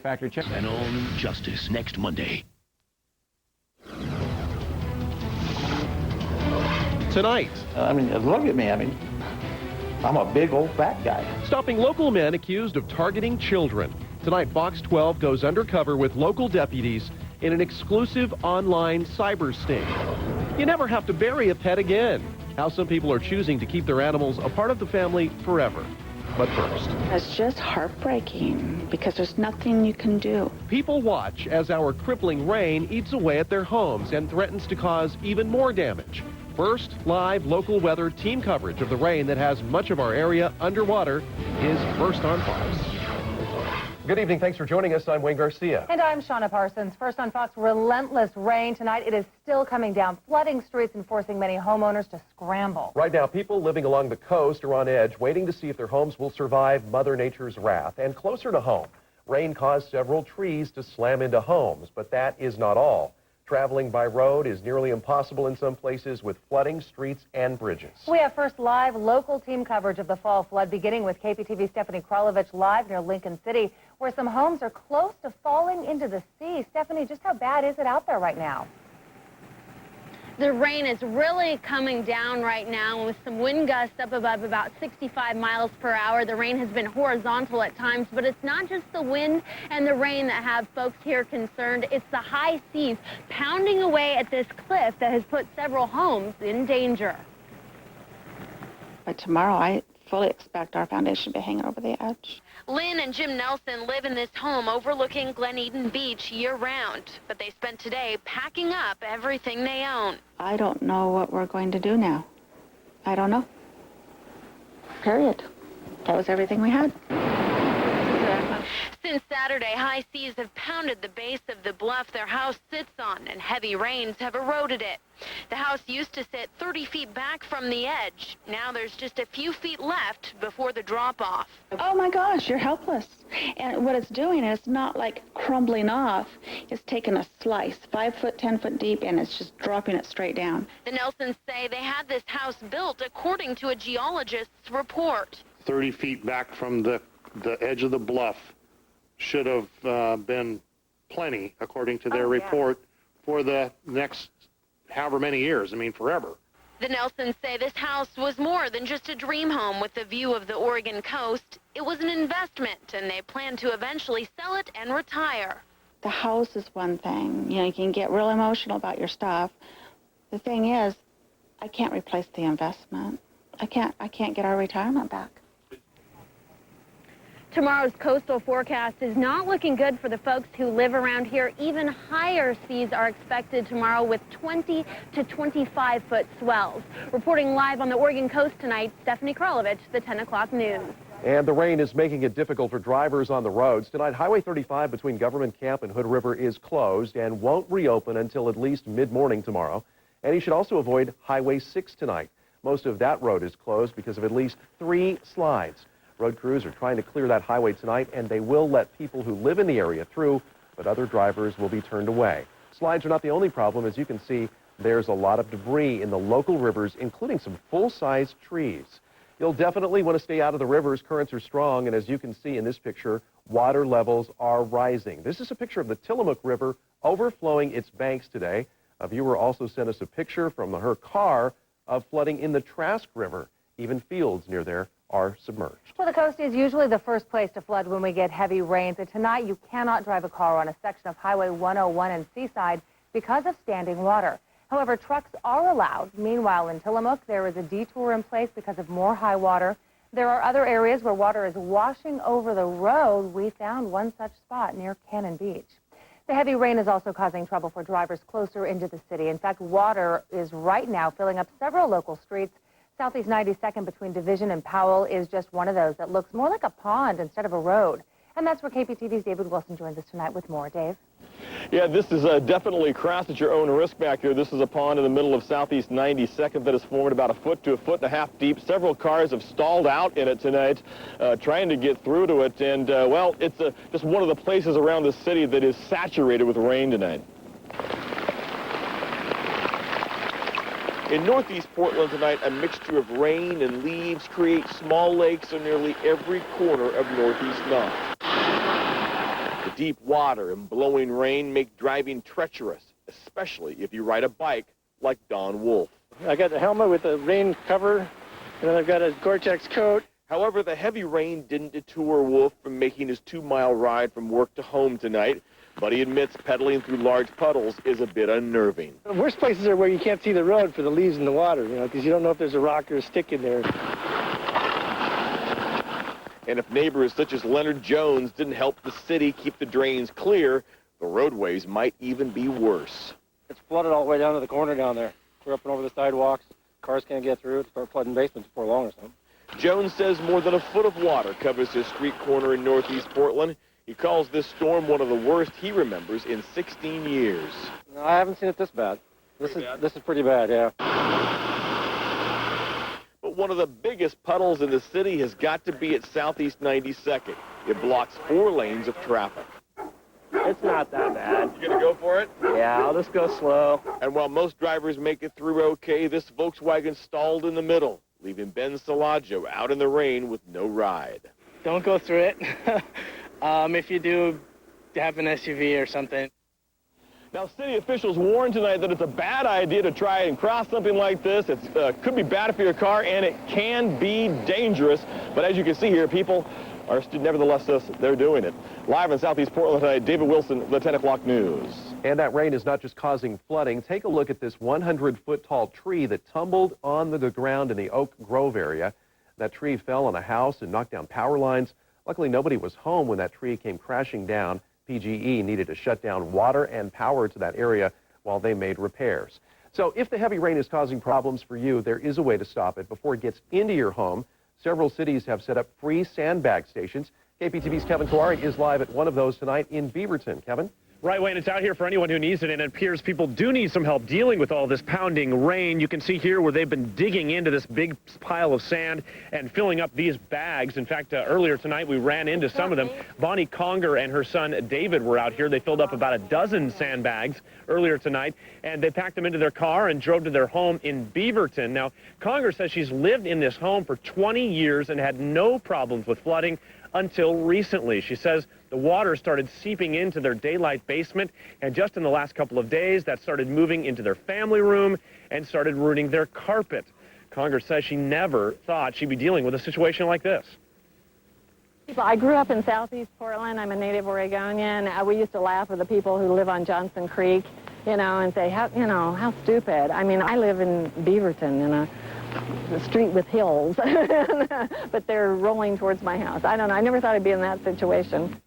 Factor check. And all-new Justice next Monday. Tonight. Look at me. I'm a big old fat guy. Stopping local men accused of targeting children. Tonight, Fox 12 goes undercover with local deputies in an exclusive online cyber sting. You never have to bury a pet again. How some people are choosing to keep their animals a part of the family forever. But first, it's just heartbreaking because there's nothing you can do. People watch as our crippling rain eats away at their homes and threatens to cause even more damage. First, live local weather team coverage of the rain that has much of our area underwater is First on Fox. Good evening. Thanks for joining us. I'm Wayne Garcia. And I'm Shauna Parsons. First on Fox, relentless rain tonight. It is still coming down, flooding streets and forcing many homeowners to scramble. Right now, people living along the coast are on edge, waiting to see if their homes will survive Mother Nature's wrath. And closer to home, rain caused several trees to slam into homes, but that is not all. Traveling by road is nearly impossible in some places with flooding streets and bridges. We have first live local team coverage of the fall flood, beginning with KPTV Stephanie Kralovich live near Lincoln City, where some homes are close to falling into the sea. Stephanie, just how bad is it out there right now? The rain is really coming down right now with some wind gusts up above about 65 miles per hour. The rain has been horizontal at times, but it's not just the wind and the rain that have folks here concerned. It's the high seas pounding away at this cliff that has put several homes in danger. But tomorrow, I fully expect our foundation to be hanging over the edge. Lynn and Jim Nelson live in this home overlooking Glen Eden Beach year-round, but they spent today packing up everything they own. I don't know what we're going to do now. I don't know. Period. That was everything we had. Since Saturday, high seas have pounded the base of the bluff their house sits on, and heavy rains have eroded it. The house used to sit 30 feet back from the edge. Now there's just a few feet left before the drop-off. Oh my gosh, you're helpless. And what it's doing is not like crumbling off. It's taking a slice, 5 foot, 10 foot deep, and it's just dropping it straight down. The Nelsons say they had this house built according to a geologist's report. 30 feet back from the edge of the bluff should have been plenty, according to their report, for the next however many years. Forever. The Nelsons say this house was more than just a dream home with a view of the Oregon coast. It was an investment, and they plan to eventually sell it and retire. The house is one thing. You can get real emotional about your stuff. The thing is, I can't replace the investment. I can't get our retirement back. Tomorrow's coastal forecast is not looking good for the folks who live around here. Even higher seas are expected tomorrow with 20 to 25 foot swells. Reporting live on the Oregon coast tonight, Stephanie Kralovich, the 10 o'clock news. And the rain is making it difficult for drivers on the roads. Tonight, Highway 35 between Government Camp and Hood River is closed and won't reopen until at least mid-morning tomorrow. And you should also avoid Highway 6 tonight. Most of that road is closed because of at least 3 slides. Road crews are trying to clear that highway tonight, and they will let people who live in the area through, but other drivers will be turned away. Slides are not the only problem. As you can see, there's a lot of debris in the local rivers, including some full-size trees. You'll definitely want to stay out of the rivers. Currents are strong, and as you can see in this picture, water levels are rising. This is a picture of the Tillamook River overflowing its banks today. A viewer also sent us a picture from her car of flooding in the Trask River. Even fields near there are submerged. Well, the coast is usually the first place to flood when we get heavy rains. And tonight, you cannot drive a car on a section of Highway 101 and Seaside because of standing water. However, trucks are allowed. Meanwhile, in Tillamook, there is a detour in place because of more high water. There are other areas where water is washing over the road. We found one such spot near Cannon Beach. The heavy rain is also causing trouble for drivers closer into the city. In fact, water is right now filling up several local streets. Southeast 92nd between Division and Powell is just one of those that looks more like a pond instead of a road. And that's where KPTV's David Wilson joins us tonight with more. Dave? Yeah, this is definitely crossed at your own risk back here. This is a pond in the middle of Southeast 92nd that is formed about 1 to 1.5 feet deep. Several cars have stalled out in it tonight, trying to get through to it. And, well, it's just one of the places around the city that is saturated with rain tonight. In northeast Portland tonight, a mixture of rain and leaves creates small lakes in nearly every corner of northeast Knox. The deep water and blowing rain make driving treacherous, especially if you ride a bike like Don Wolf. I got the helmet with the rain cover, and then I've got a Gore-Tex coat. However, the heavy rain didn't deter Wolf from making his 2-mile ride from work to home tonight, but he admits pedaling through large puddles is a bit unnerving. The worst places are where you can't see the road for the leaves in the water, because you don't know if there's a rock or a stick in there. And if neighbors such as Leonard Jones didn't help the city keep the drains clear, the roadways might even be worse. It's flooded all the way down to the corner down there. We're up and over the sidewalks. Cars can't get through. It's start flooding basements before long or something. Jones says more than a foot of water covers his street corner in northeast Portland. He calls this storm one of the worst he remembers in 16 years. No, I haven't seen it this bad. This is pretty bad, yeah. But one of the biggest puddles in the city has got to be at Southeast 92nd. It blocks 4 lanes of traffic. It's not that bad. You gonna go for it? Yeah, I'll just go slow. And while most drivers make it through okay, this Volkswagen stalled in the middle, leaving Ben Salaggio out in the rain with no ride. Don't go through it. If you do, have an SUV or something. Now, city officials warned tonight that it's a bad idea to try and cross something like this. It could be bad for your car, and it can be dangerous. But as you can see here, people are nevertheless, they're doing it. Live in Southeast Portland tonight, David Wilson, the 10 o'clock news. And that rain is not just causing flooding. Take a look at this 100-foot-tall tree that tumbled on the ground in the Oak Grove area. That tree fell on a house and knocked down power lines. Luckily, nobody was home when that tree came crashing down. PGE needed to shut down water and power to that area while they made repairs. So if the heavy rain is causing problems for you, there is a way to stop it before it gets into your home. Several cities have set up free sandbag stations. KPTV's Kevin Kawari is live at one of those tonight in Beaverton. Kevin? Right, Wayne, it's out here for anyone who needs it, and it appears people do need some help dealing with all this pounding rain. You can see here where they've been digging into this big pile of sand and filling up these bags. In fact, earlier tonight we ran into some of them. Bonnie Conger and her son David were out here. They filled up about a dozen sandbags earlier tonight, and they packed them into their car and drove to their home in Beaverton. Now, Conger says she's lived in this home for 20 years and had no problems with flooding until recently. She says the water started seeping into their daylight basement, and just in the last couple of days, that started moving into their family room and started ruining their carpet. Conger says she never thought she'd be dealing with a situation like this. I grew up in Southeast Portland. I'm a native Oregonian. We used to laugh with the people who live on Johnson Creek, and say, how stupid. I mean, I live in Beaverton in a street with hills, but they're rolling towards my house. I don't know. I never thought I'd be in that situation.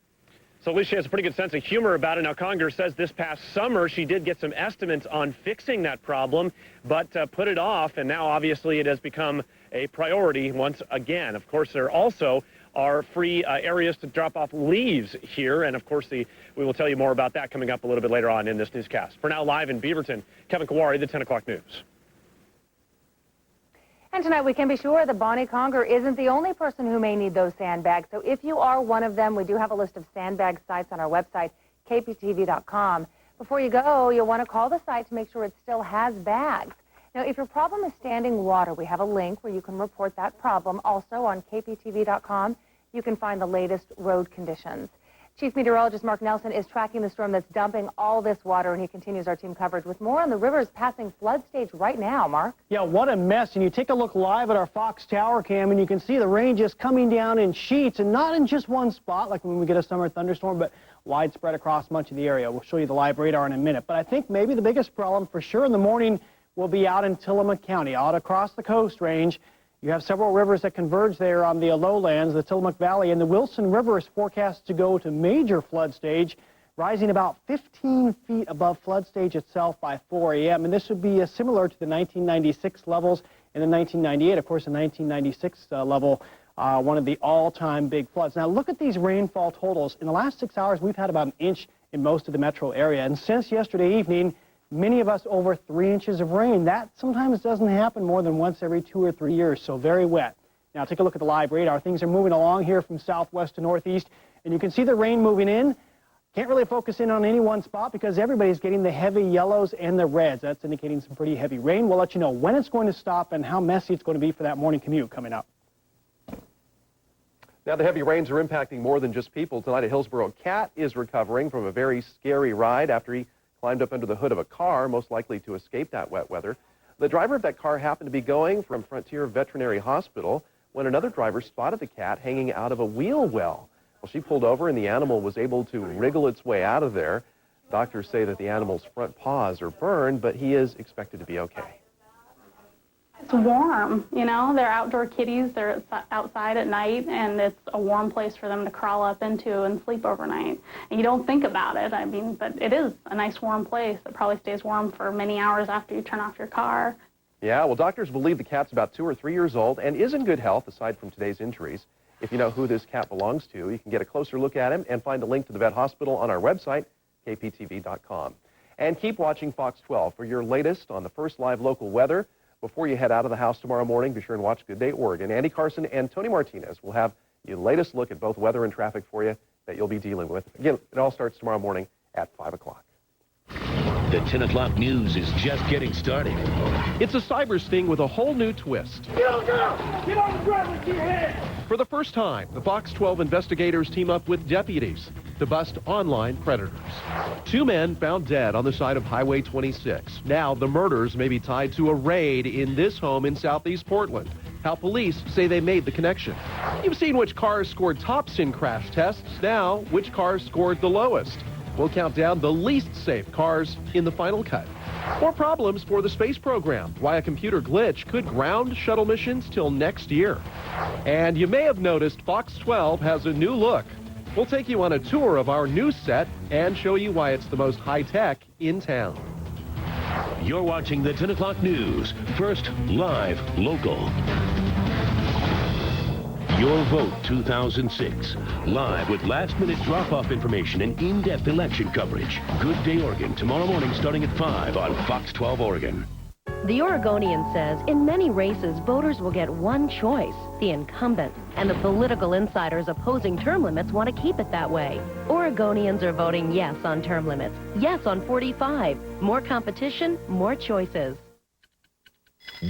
So at least she has a pretty good sense of humor about it. Now, Conger says this past summer she did get some estimates on fixing that problem, but put it off, and now obviously it has become a priority once again. Of course, there also are free areas to drop off leaves here, and of course we will tell you more about that coming up a little bit later on in this newscast. For now, live in Beaverton, Kevin Kawari, the 10 o'clock news. And tonight we can be sure that Bonnie Conger isn't the only person who may need those sandbags. So if you are one of them, we do have a list of sandbag sites on our website, kptv.com. Before you go, you'll want to call the site to make sure it still has bags. Now, if your problem is standing water, we have a link where you can report that problem. Also on kptv.com, you can find the latest road conditions. Chief Meteorologist Mark Nelson is tracking the storm that's dumping all this water, and he continues our team coverage with more on the rivers passing flood stage right now. Mark? Yeah, what a mess. And you take a look live at our Fox Tower cam, and you can see the rain just coming down in sheets, and not in just one spot, like when we get a summer thunderstorm, but widespread across much of the area. We'll show you the live radar in a minute. But I think maybe the biggest problem for sure in the morning will be out in Tillamook County, out across the Coast Range. You have several rivers that converge there on the lowlands, the Tillamook Valley, and the Wilson River is forecast to go to major flood stage, rising about 15 feet above flood stage itself by 4 a.m. And this would be similar to the 1996 levels and the 1998, of course, the 1996 level, one of the all-time big floods. Now, look at these rainfall totals. In the last 6 hours, we've had about an inch in most of the metro area. And since yesterday evening, many of us over 3 inches of rain. That sometimes doesn't happen more than once every 2 or 3 years, so very wet. Now take a look at the live radar. Things are moving along here from southwest to northeast, and you can see the rain moving in. Can't really focus in on any one spot because everybody's getting the heavy yellows and the reds. That's indicating some pretty heavy rain. We'll let you know when it's going to stop and how messy it's going to be for that morning commute coming up. Now, the heavy rains are impacting more than just people. Tonight, a Hillsborough cat is recovering from a very scary ride after he climbed up under the hood of a car, most likely to escape that wet weather. The driver of that car happened to be going from Frontier Veterinary Hospital when another driver spotted the cat hanging out of a wheel well. Well, she pulled over and the animal was able to wriggle its way out of there. Doctors say that the animal's front paws are burned, but he is expected to be okay. It's warm, you know, they're outdoor kitties, they're outside at night, and it's a warm place for them to crawl up into and sleep overnight. And you don't think about it, I mean, but it is a nice warm place. It probably stays warm for many hours after you turn off your car. Yeah, well, doctors believe the cat's about 2 or 3 years old and is in good health aside from today's injuries. If you know who this cat belongs to, you can get a closer look at him and find a link to the vet hospital on our website, kptv.com. And keep watching Fox 12 for your latest on the first live local weather. Before you head out of the house tomorrow morning, be sure and watch Good Day Oregon. Andy Carson and Tony Martinez will have the latest look at both weather and traffic for you that you'll be dealing with. Again, it all starts tomorrow morning at 5 o'clock. The 10 o'clock news is just getting started. It's a cyber sting with a whole new twist. Get on the ground! Get on the ground with your hands! For the first time, the Fox 12 investigators team up with deputies to bust online predators. 2 men found dead on the side of Highway 26. Now, the murders may be tied to a raid in this home in southeast Portland. How police say they made the connection. You've seen which cars scored tops in crash tests. Now, which cars scored the lowest. We'll count down the least safe cars in the final cut. More problems for the space program. Why a computer glitch could ground shuttle missions till next year. And you may have noticed Fox 12 has a new look. We'll take you on a tour of our new set and show you why it's the most high-tech in town. You're watching the 10 o'clock news. First, live, local. Your Vote 2006. Live with last-minute drop-off information and in-depth election coverage. Good Day Oregon, tomorrow morning starting at 5 on Fox 12 Oregon. The Oregonian says in many races, voters will get one choice, the incumbent. And the political insiders opposing term limits want to keep it that way. Oregonians are voting yes on term limits, yes on 45. More competition, more choices.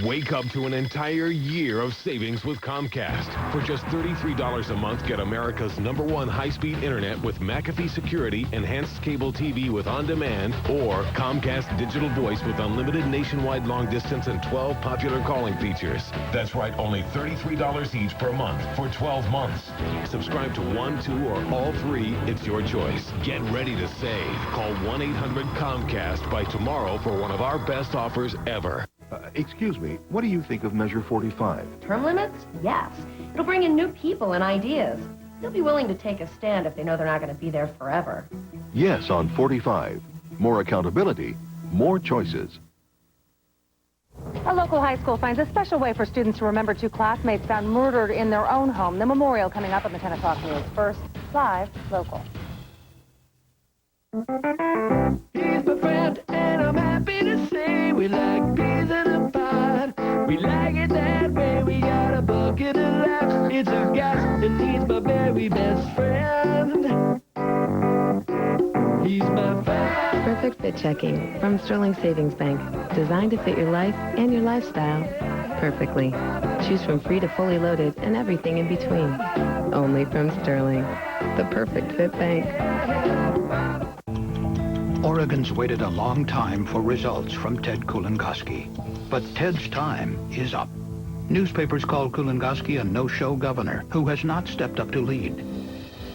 Wake up to an entire year of savings with Comcast. For just $33 a month, get America's #1 high-speed internet with McAfee security, enhanced cable TV with on-demand, or Comcast digital voice with unlimited nationwide long distance and 12 popular calling features. That's right, only $33 each per month for 12 months. Subscribe to 1, 2, or all 3. It's your choice. Get ready to save. Call 1-800-COMCAST by tomorrow for one of our best offers ever. Excuse me, what do you think of Measure 45? Term limits? Yes. It'll bring in new people and ideas. They'll be willing to take a stand if they know they're not going to be there forever. Yes on 45. More accountability, more choices. A local high school finds a special way for students to remember 2 classmates found murdered in their own home. The memorial coming up on the 10 o'clock news. First, live, local. He's my friend, and I'm happy to say we like peas in a pod. We like it that way. We got a bucket of laughs. It's a gas, and he's my very best friend. He's my friend. Perfect Fit Checking from Sterling Savings Bank. Designed to fit your life and your lifestyle perfectly. Choose from free to fully loaded and everything in between. Only from Sterling. The Perfect Fit Bank. Oregon's waited a long time for results from Ted Kulingoski. But Ted's time is up. Newspapers call Kulingoski a no-show governor who has not stepped up to lead.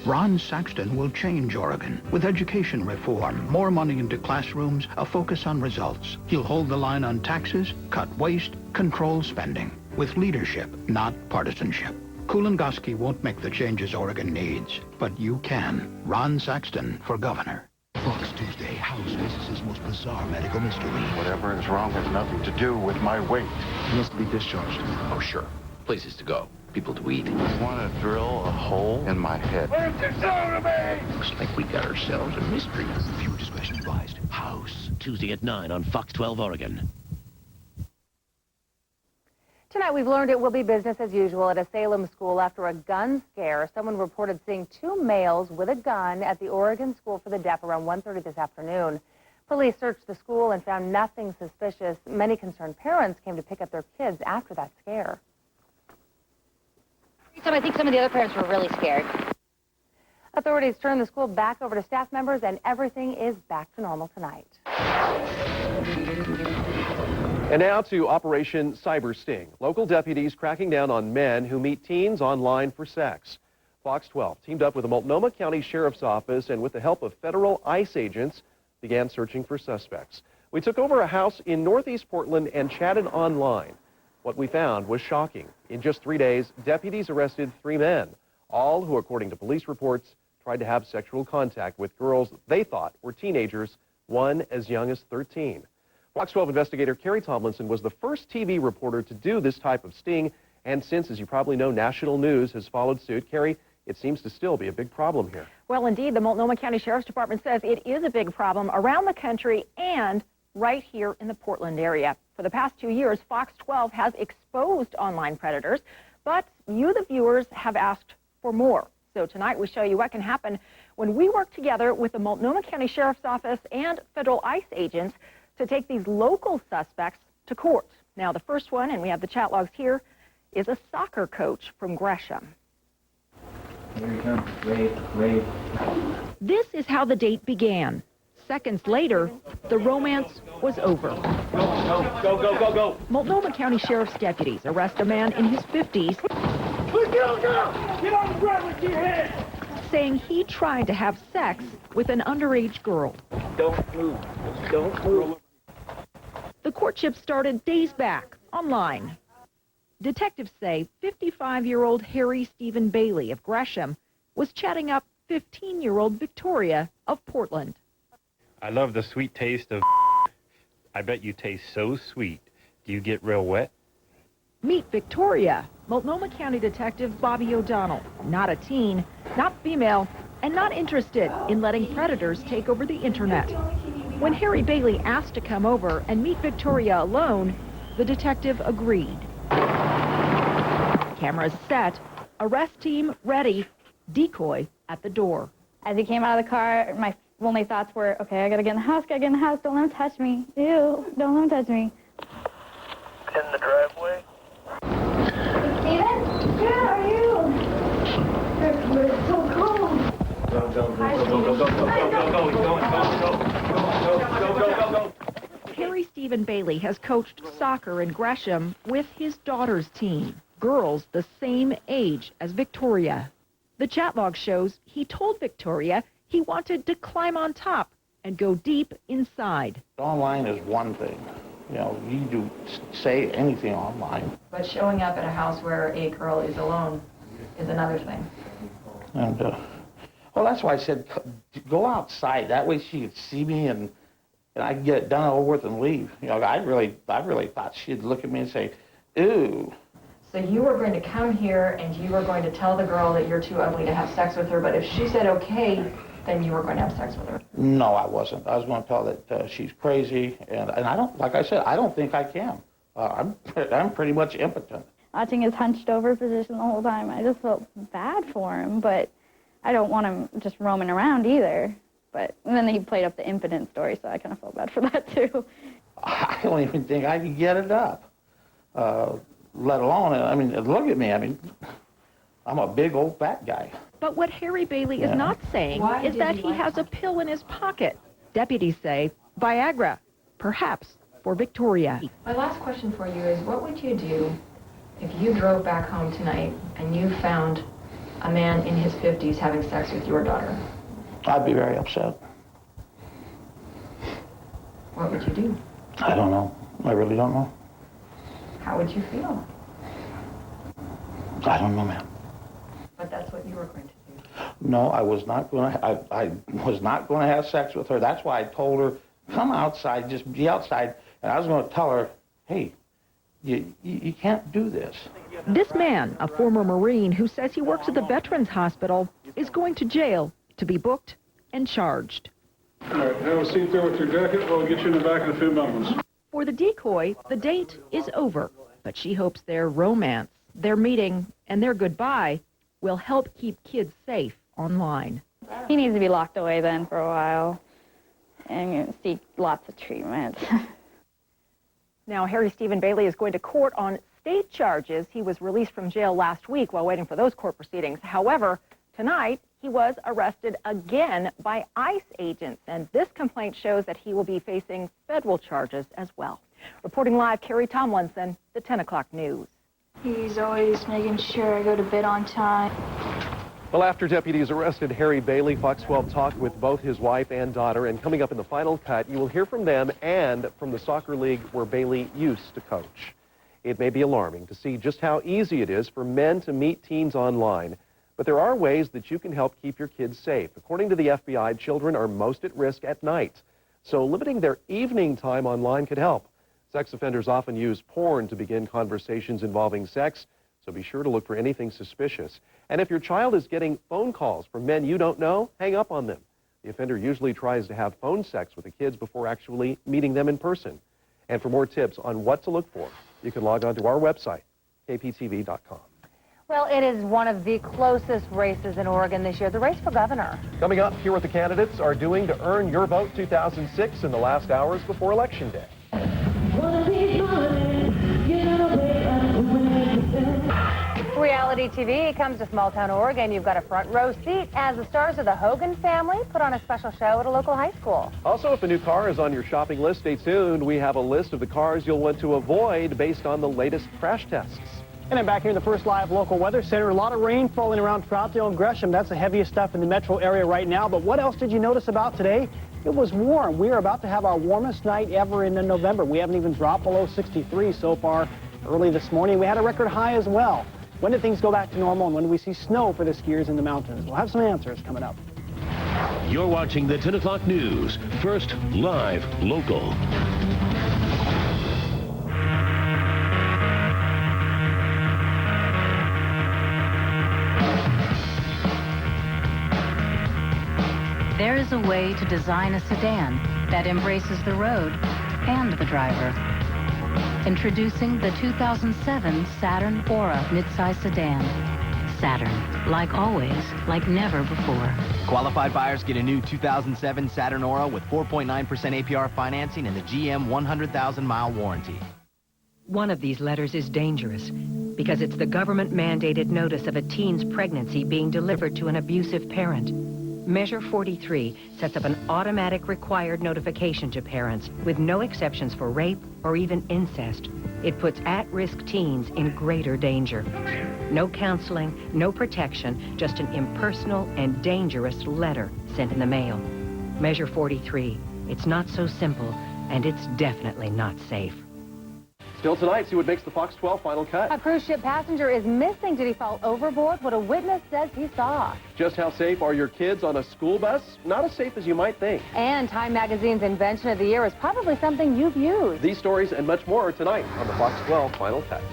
Ron Saxton will change Oregon with education reform, more money into classrooms, a focus on results. He'll hold the line on taxes, cut waste, control spending, with leadership, not partisanship. Kulingoski won't make the changes Oregon needs, but you can. Ron Saxton for governor. Fox Tuesday, House faces his most bizarre medical mystery. Whatever is wrong has nothing to do with my weight. He must be discharged. Oh, sure. Places to go. People to eat. Want to drill a hole in my head? What is this to me? Looks like we got ourselves a mystery. Viewer discretion advised. House, Tuesday at 9 on Fox 12 Oregon. Tonight, we've learned it will be business as usual at a Salem school after a gun scare. Someone reported seeing 2 males with a gun at the Oregon School for the Deaf around 1:30 this afternoon. Police searched the school and found nothing suspicious. Many concerned parents came to pick up their kids after that scare. So I think some of the other parents were really scared. Authorities turned the school back over to staff members, and everything is back to normal tonight. And now to Operation Cyber Sting. Local deputies cracking down on men who meet teens online for sex. Fox 12 teamed up with the Multnomah County Sheriff's Office and with the help of federal ICE agents began searching for suspects. We took over a house in Northeast Portland and chatted online. What we found was shocking. In just 3 days, deputies arrested 3 men, all who, according to police reports, tried to have sexual contact with girls they thought were teenagers, one as young as 13. Fox 12 investigator Carrie Tomlinson was the first TV reporter to do this type of sting, and since, as you probably know, national news has followed suit. Carrie, it seems to still be a big problem here. Well, indeed, the Multnomah County Sheriff's Department says it is a big problem around the country and right here in the Portland area. For the past 2 years, Fox 12 has exposed online predators, but you, the viewers, have asked for more. So tonight we show you what can happen when we work together with the Multnomah County Sheriff's Office and federal ICE agents to take these local suspects to court. Now, the first one, and we have the chat logs here, is a soccer coach from Gresham. Here he comes. Wave. This is how the date began. Seconds later, the romance was over. Go. Multnomah County Sheriff's deputies arrest a man in his 50s Get on the ground with your head! saying he tried to have sex with an underage girl. Don't move. The courtship started days back, online. Detectives say 55-year-old Harry Stephen Bailey of Gresham was chatting up 15-year-old Victoria of Portland. I love the sweet taste of I bet you taste so sweet. Do you get real wet? Meet Victoria, Multnomah County Detective Bobby O'Donnell. Not a teen, not female, and not interested in letting predators take over the internet. When Harry Bailey asked to come over and meet Victoria alone, the detective agreed. Cameras set, arrest team ready, decoy at the door. As he came out of the car, my only thoughts were, okay, I gotta get in the house, don't let him touch me. Ew, don't let him touch me. In the driveway. Steven? Good, how are you? It's so cold. Go. Harry Stephen Bailey has coached soccer in Gresham with his daughter's team, girls the same age as Victoria. The chat log shows he told Victoria he wanted to climb on top and go deep inside. Online is one thing. You know, you do say anything online. But showing up at a house where a girl is alone is another thing. And, well, that's why I said, go outside. That way she could see me and I could get it done over with and leave. You know, I really thought she'd look at me and say, ooh. So you were going to come here and you were going to tell the girl that you're too ugly to have sex with her, but if she said okay, then you were going to have sex with her. No, I wasn't. I was going to tell that she's crazy, and I don't, like I said, I don't think I can. I'm pretty much impotent. Watching his hunched over position the whole time, I just felt bad for him, but I don't want him just roaming around either. But and then he played up the impotent story, so I kind of felt bad for that too. I don't even think I could get it up, let alone, I mean, look at me. I mean, I'm a big old fat guy. But what Harry Bailey is not saying is that he has a pill in his pocket. Deputies say Viagra, perhaps for Victoria. My last question for you is, what would you do if you drove back home tonight and you found a man in his 50s having sex with your daughter? I'd be very upset. What would you do? I don't know. I really don't know. How would you feel? I don't know, ma'am. But that's what you were going to do. No, I was not going to. I was not going to have sex with her. That's why I told her, come outside, just be outside. And I was going to tell her, hey, you can't do this. This man, a former Marine who says he works at the Veterans Hospital, is going to jail to be booked and charged. All right, have a seat there with your jacket. We'll get you in the back in a few moments. For the decoy, the date is over, but she hopes their romance, their meeting, and their goodbye will help keep kids safe online. He needs to be locked away then for a while and seek lots of treatment. Now, Harry Stephen Bailey is going to court on state charges. He was released from jail last week while waiting for those court proceedings. However, tonight, he was arrested again by ICE agents, and this complaint shows that he will be facing federal charges as well. Reporting live, Carrie Tomlinson, the 10 o'clock news. He's always making sure I go to bed on time. Well, after deputies arrested Harry Bailey, Fox 12 talked with both his wife and daughter, and coming up in the final cut, you will hear from them and from the soccer league where Bailey used to coach. It may be alarming to see just how easy it is for men to meet teens online, but there are ways that you can help keep your kids safe. According to the FBI, children are most at risk at night, so limiting their evening time online could help. Sex offenders often use porn to begin conversations involving sex, so be sure to look for anything suspicious. And if your child is getting phone calls from men you don't know, hang up on them. The offender usually tries to have phone sex with the kids before actually meeting them in person. And for more tips on what to look for, you can log on to our website, kptv.com. Well, it is one of the closest races in Oregon this year, the race for governor. Coming up, here what the candidates are doing to earn your vote 2006 in the last hours before Election Day. Reality TV comes to small-town Oregon. You've got a front row seat as the stars of the Hogan family put on a special show at a local high school. Also, if a new car is on your shopping list, stay tuned. We have a list of the cars you'll want to avoid based on the latest crash tests. And I'm back here in the First Live Local Weather Center. A lot of rain falling around Troutdale and Gresham. That's the heaviest stuff in the metro area right now. But what else did you notice about today? It was warm. We are about to have our warmest night ever in November. We haven't even dropped below 63 so far. Early this morning, we had a record high as well. When do things go back to normal, and when do we see snow for the skiers in the mountains? We'll have some answers coming up. You're watching the 10 o'clock news. First, live, local. There is a way to design a sedan that embraces the road and the driver. Introducing the 2007 Saturn Aura midsize sedan. Saturn, like always, like never before. Qualified buyers get a new 2007 Saturn Aura with 4.9% APR financing and the GM 100,000-mile warranty. One of these letters is dangerous because it's the government-mandated notice of a teen's pregnancy being delivered to an abusive parent. Measure 43 sets up an automatic required notification to parents with no exceptions for rape or even incest. It puts at-risk teens in greater danger. No counseling, no protection, just an impersonal and dangerous letter sent in the mail. Measure 43. It's not so simple, and it's definitely not safe. Still tonight, see what makes the Fox 12 final cut. A cruise ship passenger is missing. Did he fall overboard? What a witness says he saw. Just how safe are your kids on a school bus? Not as safe as you might think. And Time Magazine's Invention of the Year is probably something you've used. These stories and much more tonight on the Fox 12 final cut.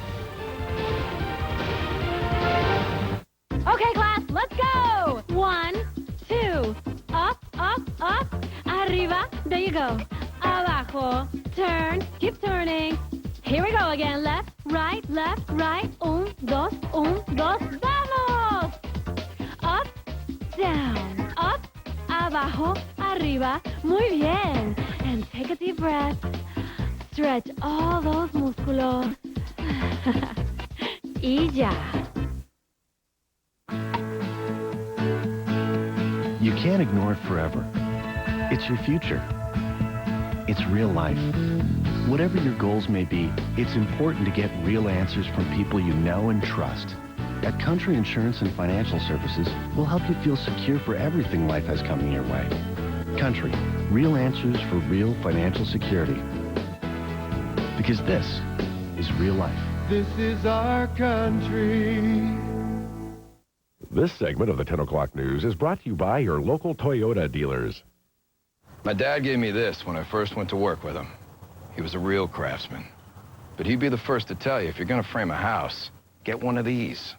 Okay, class, let's go. 1, 2, up, up, up, arriba, there you go. Abajo, turn, keep turning. Here we go again. Left, right, 1, 2, 1, 2, vamos! Up, down, up, abajo, arriba. Muy bien. And take a deep breath. Stretch all those músculos. Y ya. You can't ignore it forever. It's your future. It's real life. Whatever your goals may be, it's important to get real answers from people you know and trust. At Country Insurance and Financial Services, we'll help you feel secure for everything life has coming your way. Country, real answers for real financial security. Because this is real life. This is our country. This segment of the 10 o'clock news is brought to you by your local Toyota dealers. My dad gave me this when I first went to work with him. He was a real craftsman. But he'd be the first to tell you, if you're going to frame a house, get one of these.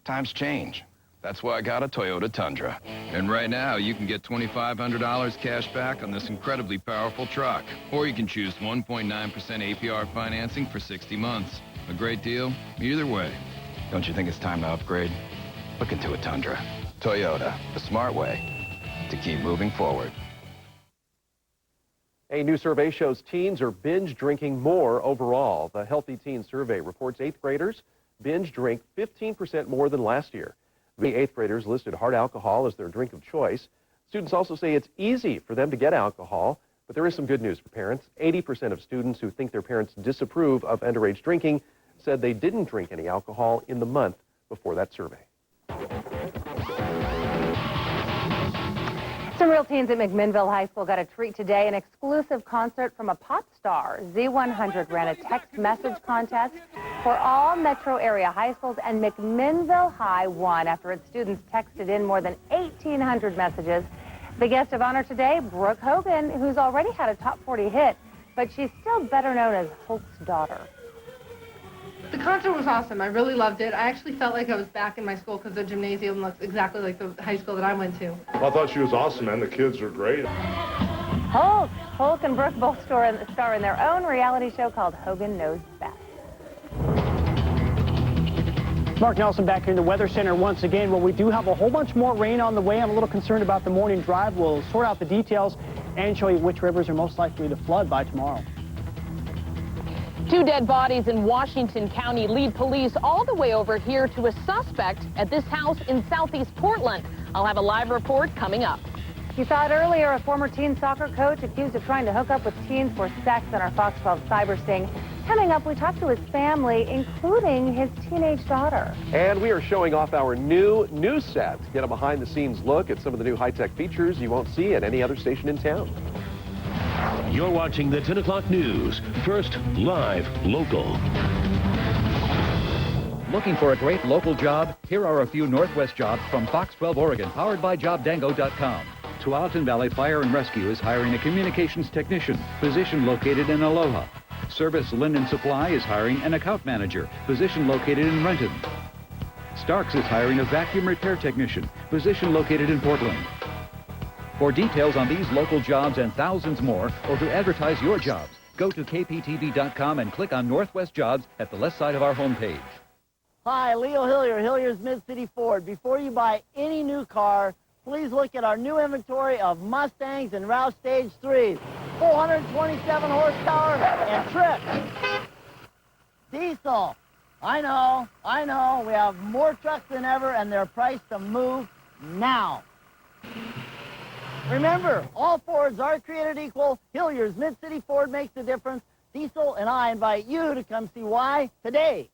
Times change. That's why I got a Toyota Tundra. And right now, you can get $2,500 cash back on this incredibly powerful truck. Or you can choose 1.9% APR financing for 60 months. A great deal, either way. Don't you think it's time to upgrade? Look into a Tundra. Toyota, the smart way to keep moving forward. A new survey shows teens are binge drinking more overall. The Healthy Teen Survey reports 8th graders binge drink 15% more than last year. The 8th graders listed hard alcohol as their drink of choice. Students also say it's easy for them to get alcohol, but there is some good news for parents. 80% of students who think their parents disapprove of underage drinking said they didn't drink any alcohol in the month before that survey. Some real teens at McMinnville High School got a treat today, an exclusive concert from a pop star. Z100 ran a text message contest for all metro area high schools, and McMinnville High won after its students texted in more than 1,800 messages. The guest of honor today, Brooke Hogan, who's already had a top 40 hit, but she's still better known as Hope's daughter. The concert was awesome. I really loved it. I actually felt like I was back in my school because the gymnasium looks exactly like the high school that I went to. Well, I thought she was awesome, and the kids were great. Hulk and Brooke both star in their own reality show called Hogan Knows Best. Mark Nelson back here in the Weather Center once again. Well, we do have a whole bunch more rain on the way. I'm a little concerned about the morning drive. We'll sort out the details and show you which rivers are most likely to flood by tomorrow. 2 dead bodies in Washington County lead police all the way over here to a suspect at this house in southeast Portland. I'll have a live report coming up. You saw it earlier, a former teen soccer coach accused of trying to hook up with teens for sex on our Fox 12 Cyber Sting. Coming up, we talked to his family, including his teenage daughter. And we are showing off our new news set. Get a behind-the-scenes look at some of the new high-tech features you won't see at any other station in town. You're watching the 10 o'clock news. First, live, local. Looking for a great local job? Here are a few Northwest jobs from Fox 12 Oregon, powered by JobDango.com. Tualatin Valley Fire and Rescue is hiring a communications technician, position located in Aloha. Service Linden Supply is hiring an account manager, position located in Renton. Starks is hiring a vacuum repair technician, position located in Portland. For details on these local jobs and thousands more, or to advertise your jobs, go to KPTV.com and click on Northwest Jobs at the left side of our homepage. Hi, Leo Hillier, Hillier's Mid-City Ford. Before you buy any new car, please look at our new inventory of Mustangs and Roush Stage 3s. 427 horsepower and trip. Diesel. I know. We have more trucks than ever, and they're priced to move now. Remember, all Fords are created equal. Hillier's Mid-City Ford makes the difference. Diesel and I invite you to come see why today.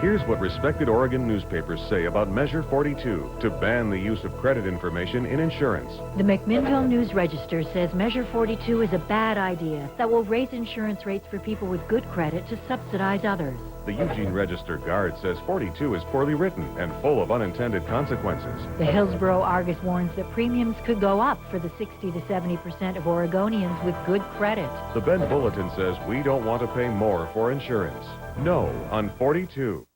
Here's what respected Oregon newspapers say about Measure 42 to ban the use of credit information in insurance. The McMinnville News-Register says Measure 42 is a bad idea that will raise insurance rates for people with good credit to subsidize others. The Eugene Register Guard says 42 is poorly written and full of unintended consequences. The Hillsboro Argus warns that premiums could go up for the 60 to 70% of Oregonians with good credit. The Bend Bulletin says we don't want to pay more for insurance. No on 42.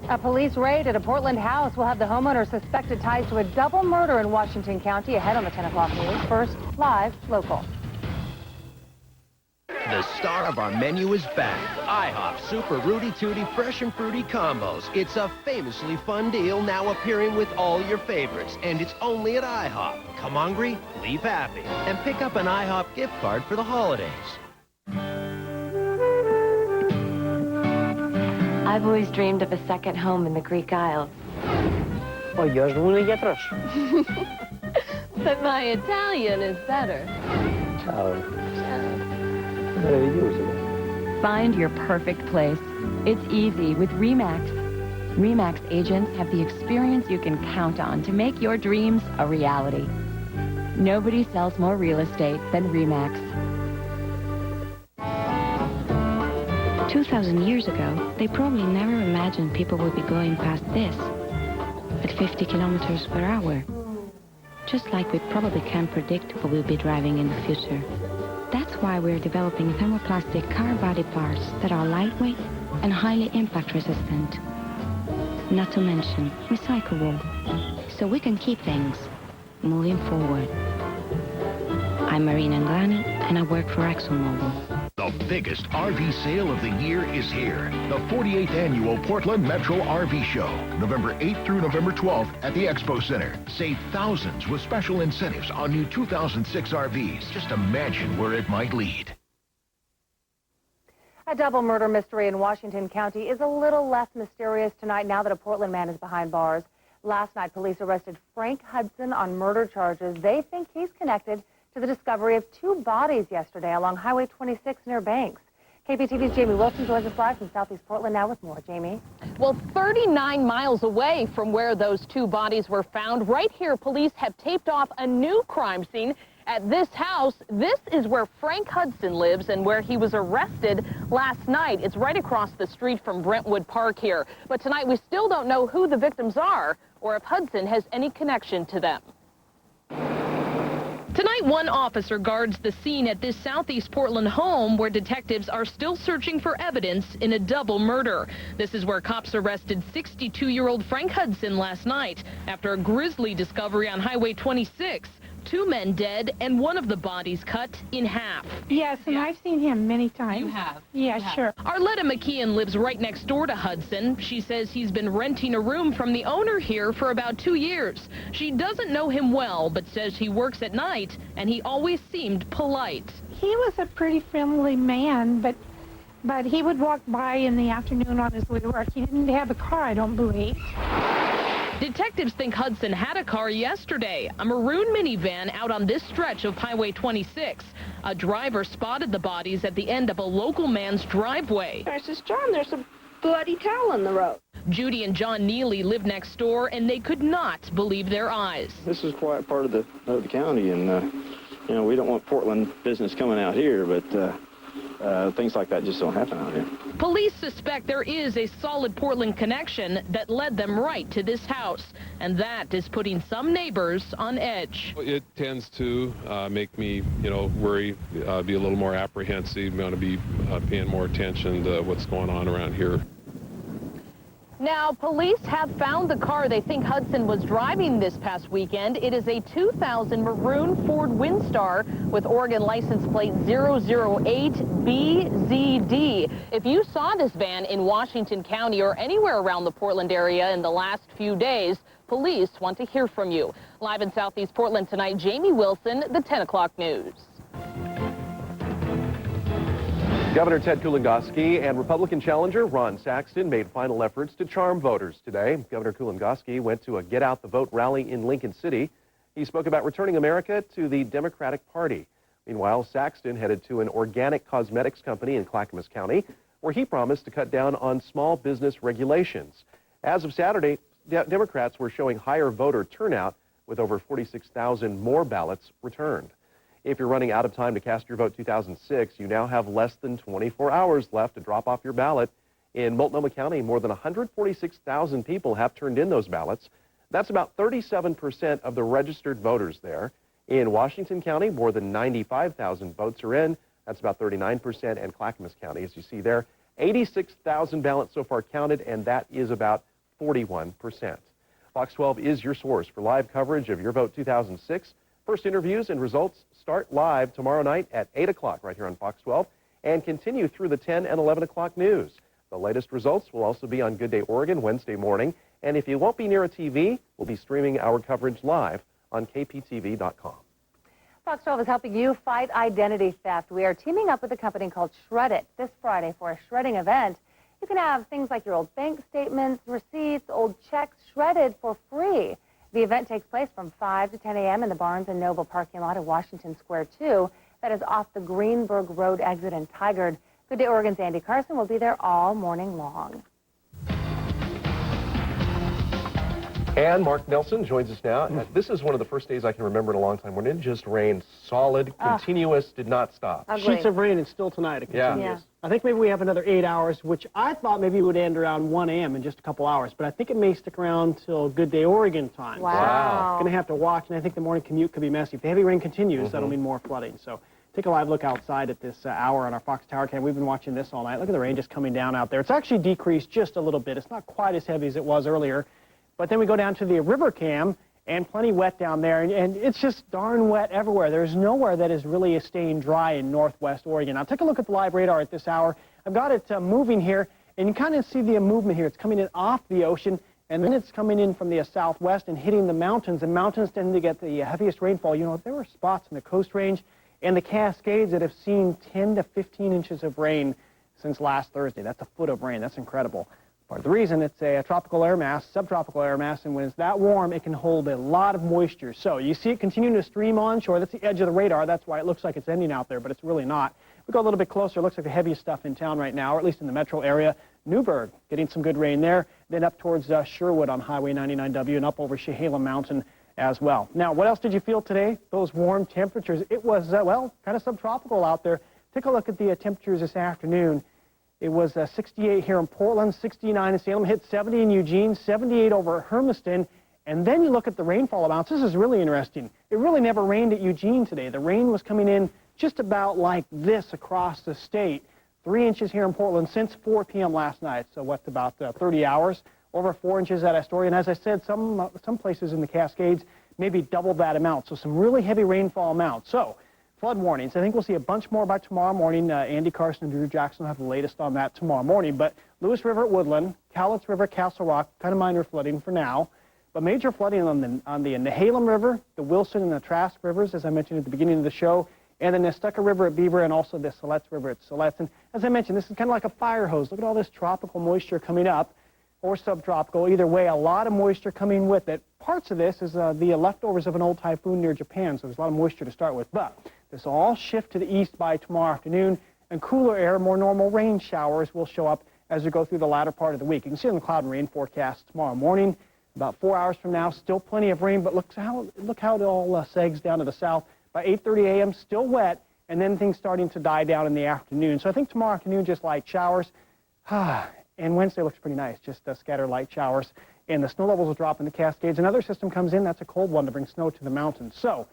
A police raid at a Portland house will have the homeowner suspected ties to a double murder in Washington County. Ahead on the 10 o'clock news. First, live, local. The star of our menu is back. IHOP Super Rooty Tooty Fresh and Fruity Combos. It's a famously fun deal now appearing with all your favorites, and it's only at IHOP. Come hungry, leave happy, and pick up an IHOP gift card for the holidays. I've always dreamed of a second home in the Greek Isles. But my Italian is better. Find your perfect place. It's easy with RE/MAX. RE/MAX agents have the experience you can count on to make your dreams a reality. Nobody sells more real estate than RE/MAX. 2,000 years ago, they probably never imagined people would be going past this at 50 kilometers per hour. Just like we probably can't predict what we'll be driving in the future. That's why we're developing thermoplastic car body parts that are lightweight and highly impact resistant. Not to mention recyclable, so we can keep things moving forward. I'm Marina Anglani, and I work for ExxonMobil. The The biggest RV sale of the year is here. The 48th Annual Portland Metro RV Show, November 8th through November 12th at the Expo Center. Save thousands with special incentives on new 2006 RVs. Just imagine where it might lead. A double murder mystery in Washington County is a little less mysterious tonight now that a Portland man is behind bars. Last night, police arrested Frank Hudson on murder charges. They think he's connected to the discovery of 2 bodies yesterday along Highway 26 near Banks. KPTV's Jamie Wilson joins us live from Southeast Portland now with more. Jamie? Well, 39 miles away from where those 2 bodies were found, right here, police have taped off a new crime scene at this house. This is where Frank Hudson lives and where he was arrested last night. It's right across the street from Brentwood Park here. But tonight, we still don't know who the victims are or if Hudson has any connection to them. Tonight, one officer guards the scene at this Southeast Portland home where detectives are still searching for evidence in a double murder. This is where cops arrested 62-year-old Frank Hudson last night after a grisly discovery on Highway 26. 2 men dead and one of the bodies cut in half. Yes, and I've seen him many times. You have? Yeah, sure. Arletta McKeon lives right next door to Hudson. She says he's been renting a room from the owner here for about 2 years. She doesn't know him well, but says he works at night and he always seemed polite. He was a pretty friendly man, but he would walk by in the afternoon on his way to work. He didn't have a car, I don't believe. Detectives think Hudson had a car yesterday, a maroon minivan out on this stretch of Highway 26. A driver spotted the bodies at the end of a local man's driveway. I says, John, there's a bloody towel in the road. Judy and John Neely live next door, and they could not believe their eyes. This is quite part of the county, and, you know, we don't want Portland business coming out here, but things like that just don't happen out here. Police suspect there is a solid Portland connection that led them right to this house, and that is putting some neighbors on edge. It tends to make me, worry, be a little more apprehensive, want to be paying more attention to what's going on around here. Now, police have found the car they think Hudson was driving this past weekend. It is a 2000 maroon Ford Windstar with Oregon license plate 008BZD. If you saw this van in Washington County or anywhere around the Portland area in the last few days, police want to hear from you. Live in Southeast Portland tonight, Jamie Wilson, the 10 o'clock news. Governor Ted Kulongoski and Republican challenger Ron Saxton made final efforts to charm voters today. Governor Kulongoski went to a Get Out the Vote rally in Lincoln City. He spoke about returning America to the Democratic Party. Meanwhile, Saxton headed to an organic cosmetics company in Clackamas County, where he promised to cut down on small business regulations. As of Saturday, Democrats were showing higher voter turnout with over 46,000 more ballots returned. If you're running out of time to cast your vote 2006, you now have less than 24 hours left to drop off your ballot. In Multnomah County, more than 146,000 people have turned in those ballots. That's about 37% of the registered voters there. In Washington County, more than 95,000 votes are in. That's about 39%. And Clackamas County, as you see there, 86,000 ballots so far counted, and that is about 41%. Fox 12 is your source for live coverage of Your Vote 2006. First interviews and results start live tomorrow night at 8 o'clock right here on Fox 12 and continue through the 10 and 11 o'clock news. The latest results will also be on Good Day Oregon Wednesday morning. And if you won't be near a TV, we'll be streaming our coverage live on KPTV.com. Fox 12 is helping you fight identity theft. We are teaming up with a company called Shred It this Friday for a shredding event. You can have things like your old bank statements, receipts, old checks shredded for free. The event takes place from 5 to 10 a.m. in the Barnes & Noble parking lot at Washington Square 2. That is off the Greenberg Road exit in Tigard. Good Day Oregon's Andy Carson will be there all morning long. And Mark Nelson joins us now. This is one of the first days I can remember in a long time when it just rained solid, continuous, did not stop. Ugly. Sheets of rain and still tonight it continues. Yeah. I think maybe we have another 8 hours, which I thought maybe would end around 1 a.m. in just a couple hours, but I think it may stick around till Good Day Oregon time. Wow. Going to have to watch, and I think the morning commute could be messy. If the heavy rain continues, that'll mean more flooding. So take a live look outside at this hour on our Fox Tower cam. We've been watching this all night. Look at the rain just coming down out there. It's actually decreased just a little bit. It's not quite as heavy as it was earlier. But then we go down to the river cam, and plenty wet down there, and it's just darn wet everywhere. There's nowhere that is really staying dry in northwest Oregon. Now take a look at the live radar at this hour. I've got it moving here, and you kind of see the movement here. It's coming in off the ocean, and then it's coming in from the southwest and hitting the mountains, and mountains tend to get the heaviest rainfall. You know, there were spots in the Coast Range and the Cascades that have seen 10 to 15 inches of rain since last Thursday. That's a foot of rain. That's incredible. Part of the reason, it's a tropical air mass, subtropical air mass, and when it's that warm, it can hold a lot of moisture. So you see it continuing to stream onshore. That's the edge of the radar. That's why it looks like it's ending out there, but it's really not. We go a little bit closer. It looks like the heaviest stuff in town right now, or at least in the metro area. Newburgh, getting some good rain there. Then up towards Sherwood on Highway 99W and up over Chehalem Mountain as well. Now, what else did you feel today? Those warm temperatures. It was, well, kind of subtropical out there. Take a look at the temperatures this afternoon. It was 68 here in Portland, 69 in Salem, hit 70 in Eugene, 78 over Hermiston. And then you look at the rainfall amounts. This is really interesting. It really never rained at Eugene today. The rain was coming in just about like this across the state. 3 inches here in Portland since 4 p.m. last night. So what's about 30 hours? Over 4 inches at Astoria. And as I said, some places in the Cascades, maybe double that amount. So some really heavy rainfall amounts. So flood warnings. I think we'll see a bunch more by tomorrow morning. Andy Carson and Drew Jackson will have the latest on that tomorrow morning. But Lewis River at Woodland, Cowlitz River, Castle Rock, kind of minor flooding for now. But major flooding on the Nehalem River, the Wilson and the Trask Rivers, as I mentioned at the beginning of the show, and the Nestucca River at Beaver, and also the Siletz River at Siletz. And as I mentioned, this is kind of like a fire hose. Look at all this tropical moisture coming up, or subtropical. Either way, a lot of moisture coming with it. Parts of this is the leftovers of an old typhoon near Japan, so there's a lot of moisture to start with. But this will all shift to the east by tomorrow afternoon, and cooler air, more normal rain showers will show up as we go through the latter part of the week. You can see on the cloud and rain forecast tomorrow morning. About 4 hours from now, still plenty of rain, but look how it all sags down to the south. By 8:30 a.m., still wet, and then things starting to die down in the afternoon. So I think tomorrow afternoon, just light showers. And Wednesday looks pretty nice, just scattered light showers. And the snow levels will drop in the Cascades. Another system comes in. That's a cold one to bring snow to the mountains. So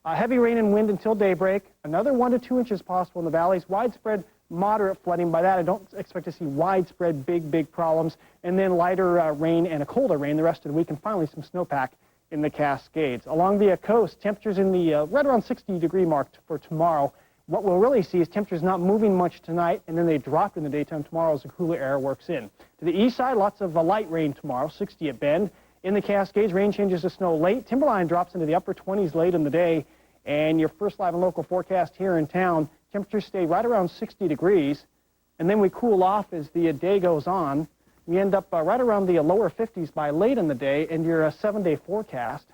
heavy rain and wind until daybreak. Another 1 to 2 inches possible in the valleys. Widespread moderate flooding. By that, I don't expect to see widespread big problems. And then lighter rain and a colder rain the rest of the week. And finally, some snowpack in the Cascades. Along the coast, temperatures in the right around 60-degree mark for tomorrow. What we'll really see is temperatures not moving much tonight, and then they drop in the daytime tomorrow as the cooler air works in. To the east side, lots of light rain tomorrow, 60 at Bend. In the Cascades, rain changes to snow late. Timberline drops into the upper 20s late in the day. And your first live and local forecast here in town, temperatures stay right around 60 degrees, and then we cool off as the day goes on. We end up right around the lower 50s by late in the day, and your 7-day forecast,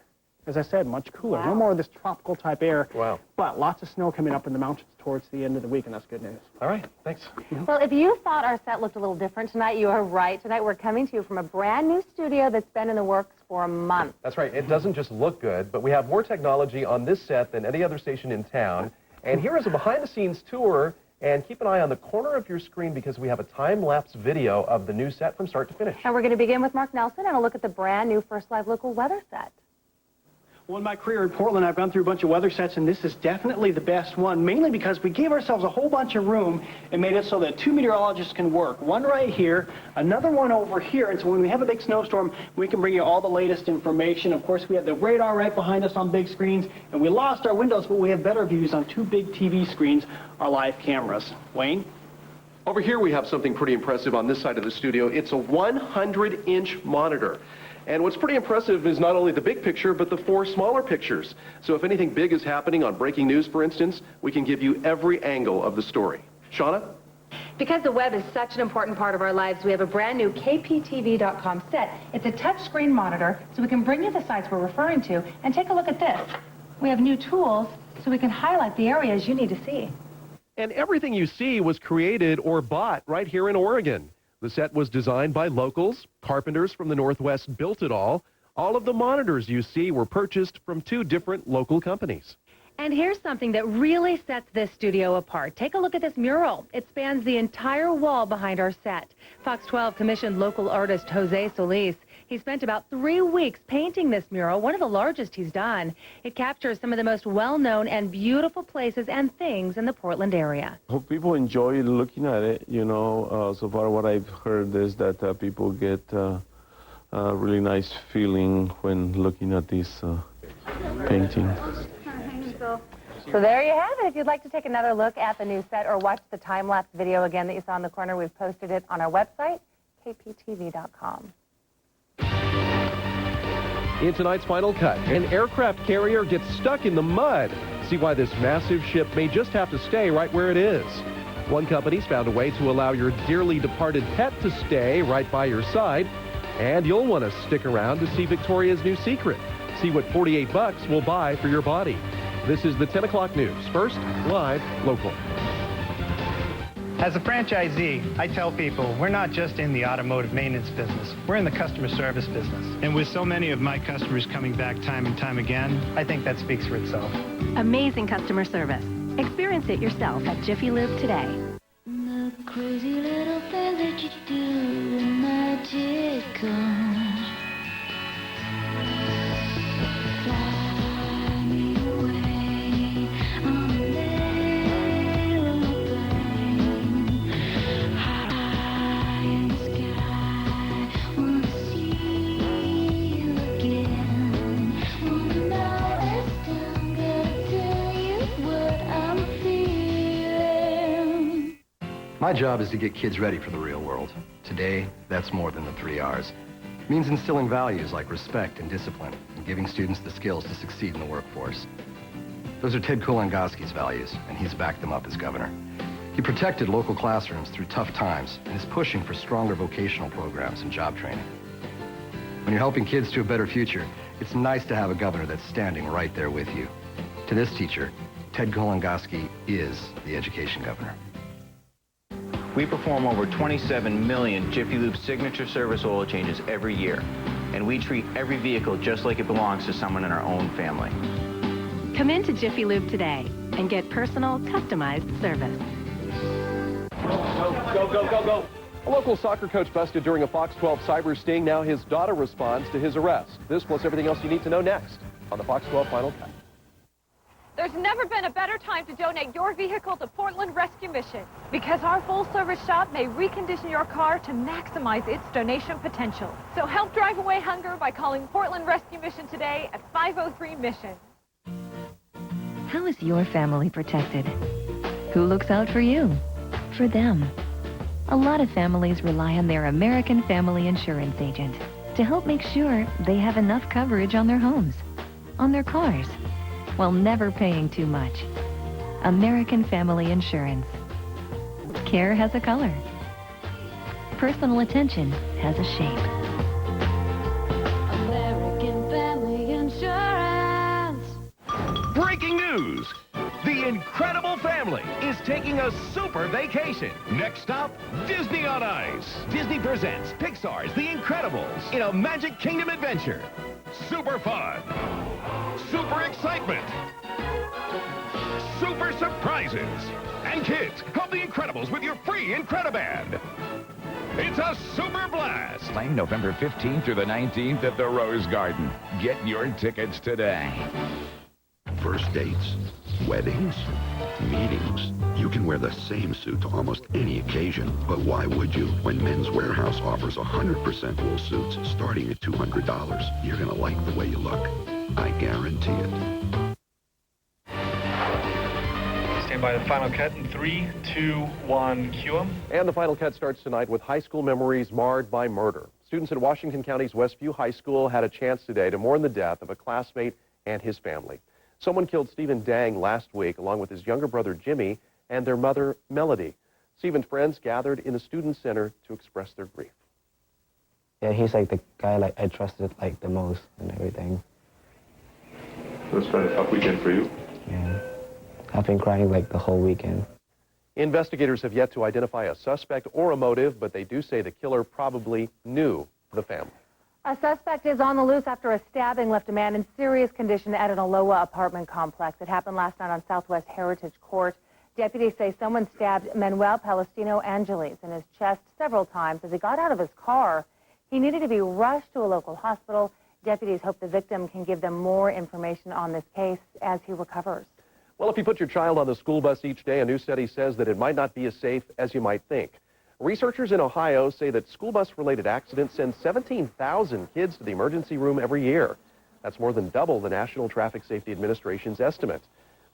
as I said, much cooler. Wow. No more of this tropical type air. Wow. But lots of snow coming up in the mountains towards the end of the week, and that's good news. All right, thanks. Well, if you thought our set looked a little different tonight, you are right. Tonight we're coming to you from a brand new studio that's been in the works for a month. That's right. It doesn't just look good, but we have more technology on this set than any other station in town. And here is a behind-the-scenes tour. And keep an eye on the corner of your screen because we have a time-lapse video of the new set from start to finish. And we're going to begin with Mark Nelson and a look at the brand new First Live Local weather set. Well, in my career in Portland, I've gone through a bunch of weather sets, and this is definitely the best one, mainly because we gave ourselves a whole bunch of room and made it so that 2 meteorologists can work. One right here, another one over here, and so when we have a big snowstorm, we can bring you all the latest information. Of course, we have the radar right behind us on big screens, and we lost our windows, but we have better views on 2 big TV screens, our live cameras. Wayne? Over here we have something pretty impressive on this side of the studio. It's a 100-inch monitor. And what's pretty impressive is not only the big picture, but the 4 smaller pictures. So if anything big is happening on breaking news, for instance, we can give you every angle of the story. Shauna? Because the web is such an important part of our lives, we have a brand new KPTV.com set. It's a touchscreen monitor, so we can bring you the sites we're referring to. And take a look at this. We have new tools, so we can highlight the areas you need to see. And everything you see was created or bought right here in Oregon. The set was designed by locals. Carpenters from the Northwest built it all. All of the monitors you see were purchased from 2 different local companies. And here's something that really sets this studio apart. Take a look at this mural. It spans the entire wall behind our set. Fox 12 commissioned local artist Jose Solis. He spent about 3 weeks painting this mural, one of the largest he's done. It captures some of the most well-known and beautiful places and things in the Portland area. Hope people enjoy looking at it. You know, so far what I've heard is that people get really nice feeling when looking at this painting. So there you have it. If you'd like to take another look at the new set or watch the time-lapse video again that you saw in the corner, we've posted it on our website, kptv.com. In tonight's Final Cut, an aircraft carrier gets stuck in the mud. See why this massive ship may just have to stay right where it is. One company's found a way to allow your dearly departed pet to stay right by your side. And you'll want to stick around to see Victoria's new secret. See what $48 will buy for your body. This is the 10 o'clock news. First, live, local. As a franchisee, I tell people we're not just in the automotive maintenance business. We're in the customer service business. And with so many of my customers coming back time and time again, I think that speaks for itself. Amazing customer service. Experience it yourself at Jiffy Lube today. The crazy little things that you do, magical. Fly me away on a little plane, high in the sky. Wanna see you again. Wanna know it's time, gotta tell you what I'm feeling. My job is to get kids ready for the real world. Today, that's more than the 3 R's. It means instilling values like respect and discipline and giving students the skills to succeed in the workforce. Those are Ted Kulangoski's values, and he's backed them up as governor. He protected local classrooms through tough times and is pushing for stronger vocational programs and job training. When you're helping kids to a better future, it's nice to have a governor that's standing right there with you. To this teacher, Ted Kulangoski is the education governor. We perform over 27 million Jiffy Lube signature service oil changes every year, and we treat every vehicle just like it belongs to someone in our own family. Come into Jiffy Lube today and get personal, customized service. Go, go, go, go. A local soccer coach busted during a Fox 12 cyber sting. Now his daughter responds to his arrest. This plus everything else you need to know next on the Fox 12 Final Cut. There's never been a better time to donate your vehicle to Portland Rescue Mission because our full-service shop may recondition your car to maximize its donation potential. So help drive away hunger by calling Portland Rescue Mission today at 503-MISSION. How is your family protected? Who looks out for you? For them. A lot of families rely on their American Family Insurance agent to help make sure they have enough coverage on their homes, on their cars, while never paying too much. American Family Insurance. Care has a color. Personal attention has a shape. American Family Insurance. Breaking news! The Incredible Family is taking a super vacation. Next stop, Disney on Ice. Disney presents Pixar's The Incredibles in a Magic Kingdom adventure. Super fun. Super excitement. Super surprises. And kids, help The Incredibles with your free Incrediband. It's a super blast. Playing November 15th through the 19th at the Rose Garden. Get your tickets today. First dates, weddings, meetings. You can wear the same suit to almost any occasion, but why would you? When Men's Warehouse offers 100% wool suits starting at $200, you're going to like the way you look. I guarantee it. Stand by the Final Cut in 3, 2, 1, cue 'em. And the Final Cut starts tonight with high school memories marred by murder. Students at Washington County's Westview High School had a chance today to mourn the death of a classmate and his family. Someone killed Stephen Dang last week, along with his younger brother Jimmy and their mother Melody. Stephen's friends gathered in the student center to express their grief. Yeah, he's like the guy I trusted the most and everything. It was kind of a tough weekend for you. Yeah, I've been crying the whole weekend. Investigators have yet to identify a suspect or a motive, but they do say the killer probably knew the family. A suspect is on the loose after a stabbing left a man in serious condition at an Aloha apartment complex. It happened last night on Southwest Heritage Court. Deputies say someone stabbed Manuel Palestino Angeles in his chest several times as he got out of his car. He needed to be rushed to a local hospital. Deputies hope the victim can give them more information on this case as he recovers. Well, if you put your child on the school bus each day, a new study says that it might not be as safe as you might think. Researchers in Ohio say that school bus-related accidents send 17,000 kids to the emergency room every year. That's more than double the National Traffic Safety Administration's estimate.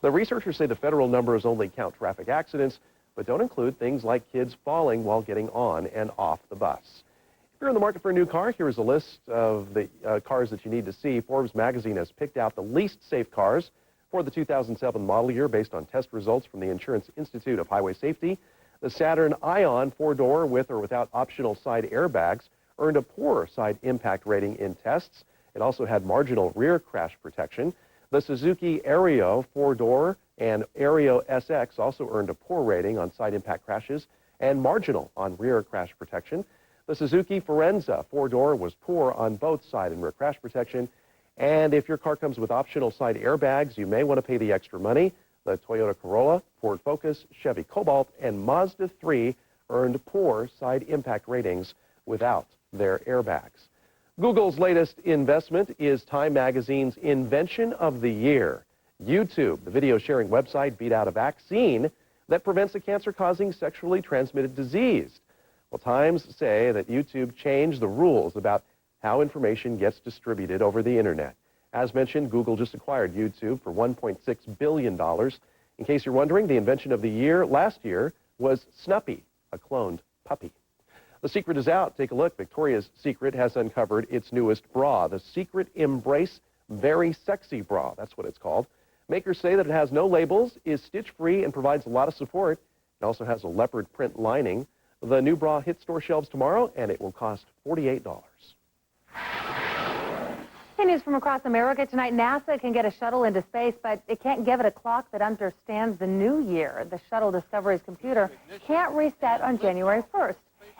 The researchers say the federal numbers only count traffic accidents, but don't include things like kids falling while getting on and off the bus. If you're in the market for a new car, here's a list of the cars that you need to see. Forbes magazine has picked out the least safe cars for the 2007 model year based on test results from the Insurance Institute of Highway Safety. The Saturn Ion four-door with or without optional side airbags earned a poor side impact rating in tests. It also had marginal rear crash protection. The Suzuki Aereo four-door and Aereo SX also earned a poor rating on side impact crashes and marginal on rear crash protection. The Suzuki Forenza four-door was poor on both side and rear crash protection. And if your car comes with optional side airbags, you may want to pay the extra money. The Toyota Corolla, Ford Focus, Chevy Cobalt, and Mazda 3 earned poor side impact ratings without their airbags. Google's latest investment is Time Magazine's Invention of the Year. YouTube, the video sharing website, beat out a vaccine that prevents a cancer-causing sexually transmitted disease. Well, Times say that YouTube changed the rules about how information gets distributed over the internet. As mentioned, Google just acquired YouTube for $1.6 billion. In case you're wondering, the invention of the year last year was Snuppy, a cloned puppy. The secret is out. Take a look. Victoria's Secret has uncovered its newest bra, the Secret Embrace Very Sexy Bra. That's what it's called. Makers say that it has no labels, is stitch-free, and provides a lot of support. It also has a leopard print lining. The new bra hits store shelves tomorrow, and it will cost $48. Hey, news from across America tonight. NASA can get a shuttle into space, but it can't give it a clock that understands the new year. The shuttle Discovery's computer can't reset on January 1st.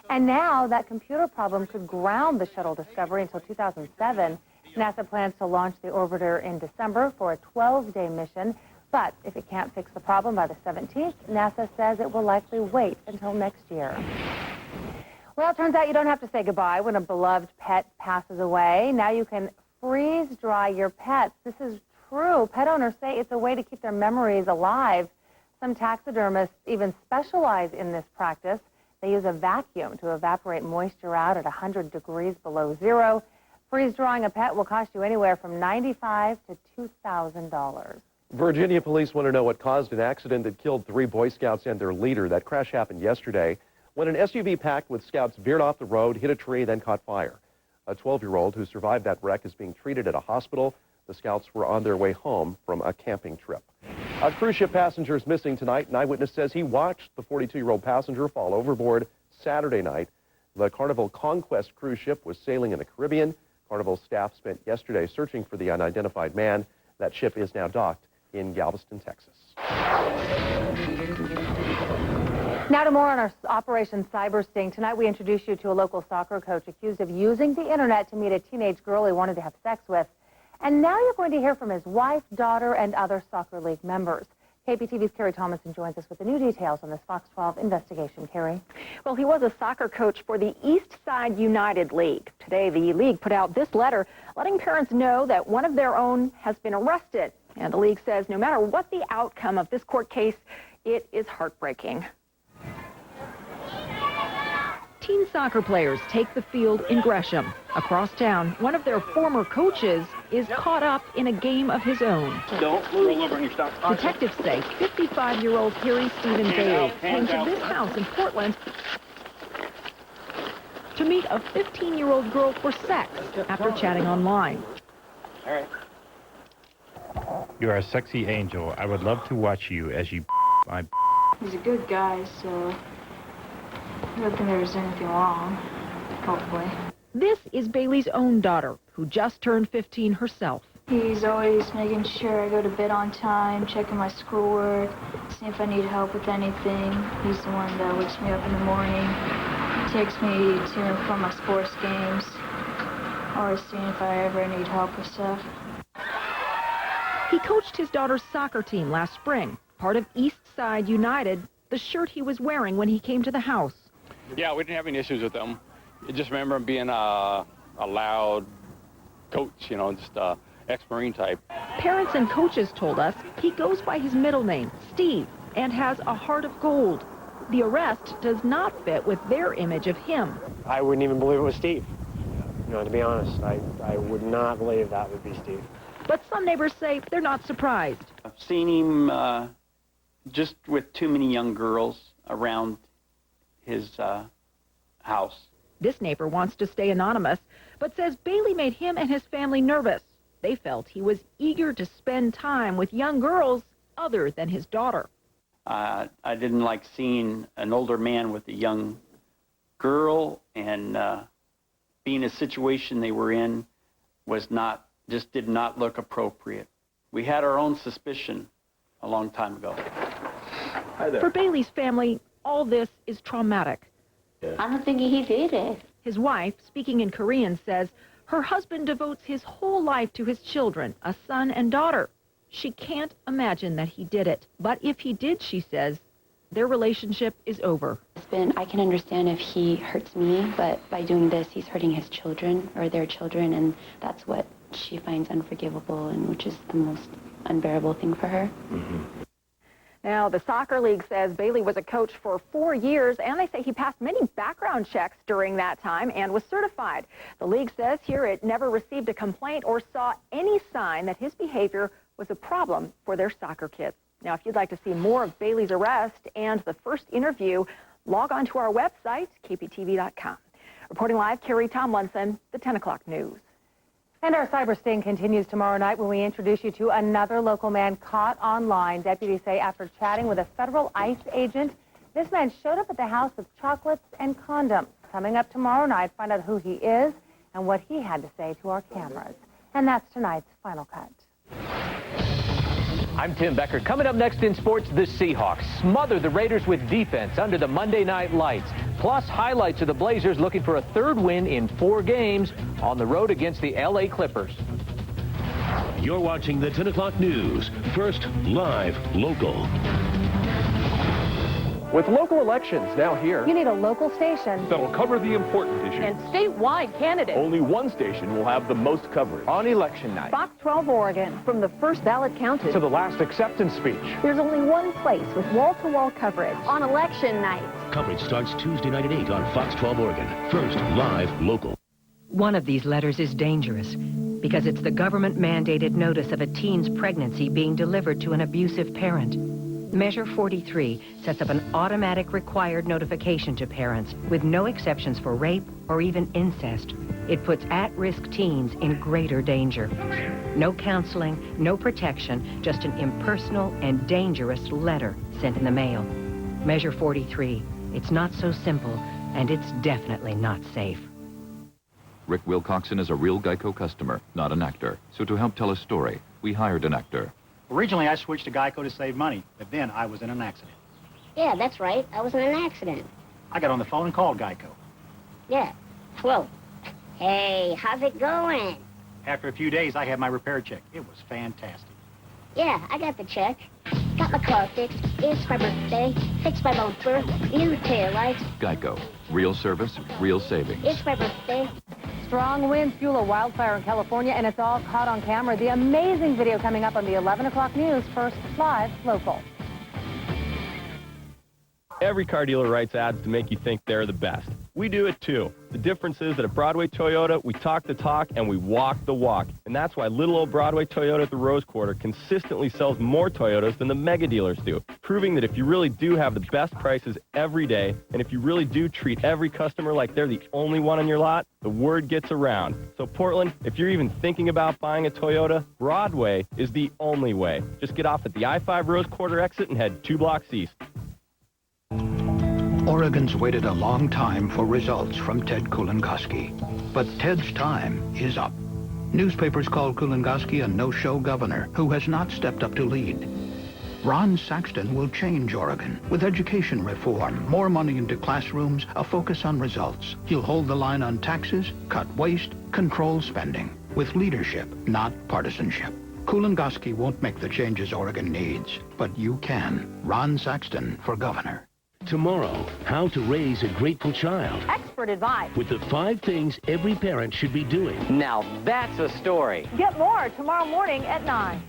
And now that computer problem could ground the shuttle Discovery until 2007. NASA plans to launch the orbiter in December for a 12-day mission. But if it can't fix the problem by the 17th, NASA says it will likely wait until next year. Well, it turns out you don't have to say goodbye when a beloved pet passes away. Now you can freeze dry your pets. This is true. Pet owners say it's a way to keep their memories alive. Some taxidermists even specialize in this practice. They use a vacuum to evaporate moisture out at 100 degrees below zero. Freeze drying a pet will cost you anywhere from $95 to $2,000. Virginia police want to know what caused an accident that killed 3 Boy Scouts and their leader. That crash happened yesterday when an SUV packed with Scouts veered off the road, hit a tree, then caught fire. A 12-year-old who survived that wreck is being treated at a hospital. The Scouts were on their way home from a camping trip. A cruise ship passenger is missing tonight. An eyewitness says he watched the 42-year-old passenger fall overboard Saturday night. The Carnival Conquest cruise ship was sailing in the Caribbean. Carnival staff spent yesterday searching for the unidentified man. That ship is now docked in Galveston, Texas. Now to more on our Operation Cyber Sting. Tonight we introduce you to a local soccer coach accused of using the internet to meet a teenage girl he wanted to have sex with. And now you're going to hear from his wife, daughter, and other soccer league members. KPTV's Carrie Thomason joins us with the new details on this Fox 12 investigation. Carrie? Well, he was a soccer coach for the East Side United League. Today, the league put out this letter letting parents know that one of their own has been arrested. And the league says no matter what the outcome of this court case, it is heartbreaking. Teen soccer players take the field in Gresham. Across town, one of their former coaches is caught up in a game of his own. Don't roll over and you stop. Detectives say 55-year-old Harry Stephen Bailey came to this house in Portland to meet a 15-year-old girl for sex after chatting online. All right. You are a sexy angel. I would love to watch you as you my. He's a good guy, so I don't think there's anything wrong, hopefully. This is Bailey's own daughter, who just turned 15 herself. He's always making sure I go to bed on time, checking my schoolwork, seeing if I need help with anything. He's the one that wakes me up in the morning, takes me to and from my sports games, always seeing if I ever need help with stuff. He coached his daughter's soccer team last spring, part of East Side United, the shirt he was wearing when he came to the house. Yeah, we didn't have any issues with them. I just remember him being a loud coach, you know, just ex-Marine type. Parents and coaches told us he goes by his middle name, Steve, and has a heart of gold. the arrest does not fit with their image of him. I wouldn't even believe it was Steve. You know, to be honest, I would not believe that would be Steve. But some neighbors say they're not surprised. I've seen him just with too many young girls around his house. This neighbor wants to stay anonymous, but says Bailey made him and his family nervous. They felt he was eager to spend time with young girls other than his daughter. I didn't like seeing an older man with a young girl, and being a situation they were in just did not look appropriate. We had our own suspicion a long time ago. Hi there. For Bailey's family, all this is traumatic. I don't think he did it. His wife, speaking in Korean, says her husband devotes his whole life to his children, a son and daughter. She can't imagine that he did it. But if he did, she says, their relationship is over. I can understand if he hurts me, but by doing this, he's hurting his children or their children, and that's what she finds unforgivable and which is the most unbearable thing for her. Now, the soccer league says Bailey was a coach for 4 years, and they say he passed many background checks during that time and was certified. The league says here it never received a complaint or saw any sign that his behavior was a problem for their soccer kids. Now, if you'd like to see more of Bailey's arrest and the first interview, log on to our website, kptv.com. Reporting live, Carrie Tomlinson, the 10 o'clock news. And our cyber sting continues tomorrow night when we introduce you to another local man caught online. Deputies say after chatting with a federal ICE agent, this man showed up at the house with chocolates and condoms. Coming up tomorrow night, find out who he is and what he had to say to our cameras. And that's tonight's Final Cut. I'm Tim Becker. Coming up next in sports, the Seahawks smother the Raiders with defense under the Monday night lights. Plus, highlights of the Blazers looking for a third win in 4 games on the road against the L.A. Clippers. You're watching the 10 o'clock news. First, live, local. With local elections now here, You need a local station That'll cover the important issues. And statewide candidates. Only one station will have the most coverage. On election night, Fox 12 Oregon, from the first ballot counted to the last acceptance speech. There's only one place with wall-to-wall coverage. On election night. Coverage starts Tuesday night at 8 on Fox 12 Oregon. First, live, local. One of these letters is dangerous because it's the government-mandated notice of a teen's pregnancy being delivered to an abusive parent. Measure 43 sets up an automatic required notification to parents with no exceptions for rape or even incest. It puts at-risk teens in greater danger. No counseling, no protection, just an impersonal and dangerous letter sent in the mail. Measure 43. It's not so simple, and it's definitely not safe. Rick Wilcoxon is a real Geico customer, not an actor. So to help tell a story, we hired an actor. Originally, I switched to Geico to save money, but then I was in an accident. Yeah, that's right. I was in an accident. I got on the phone and called Geico. Yeah. Well, hey, how's it going? After a few days, I had my repair check. It was fantastic. Yeah, I got the check. Got my car fixed. It's my birthday. Fixed my bumper. New taillights. Geico. Real service, real savings. It's my birthday. Strong winds fuel a wildfire in California, and it's all caught on camera. The amazing video coming up on the 11 o'clock news. First, live, local. Every car dealer writes ads to make you think they're the best. We do it too. The difference is that at Broadway Toyota, we talk the talk and we walk the walk. And that's why little old Broadway Toyota at the Rose Quarter consistently sells more Toyotas than the mega dealers do, proving that if you really do have the best prices every day, and if you really do treat every customer like they're the only one on your lot, the word gets around. So Portland, if you're even thinking about buying a Toyota, Broadway is the only way. Just get off at the I-5 Rose Quarter exit and head 2 blocks east. Oregon's waited a long time for results from Ted Kulingoski. But Ted's time is up. Newspapers call Kulingoski a no-show governor who has not stepped up to lead. Ron Saxton will change Oregon with education reform, more money into classrooms, a focus on results. He'll hold the line on taxes, cut waste, control spending, with leadership, not partisanship. Kulingoski won't make the changes Oregon needs, but you can. Ron Saxton for governor. Tomorrow, how to raise a grateful child. Expert advice. With the 5 things every parent should be doing. Now that's a story. Get more tomorrow morning at 9.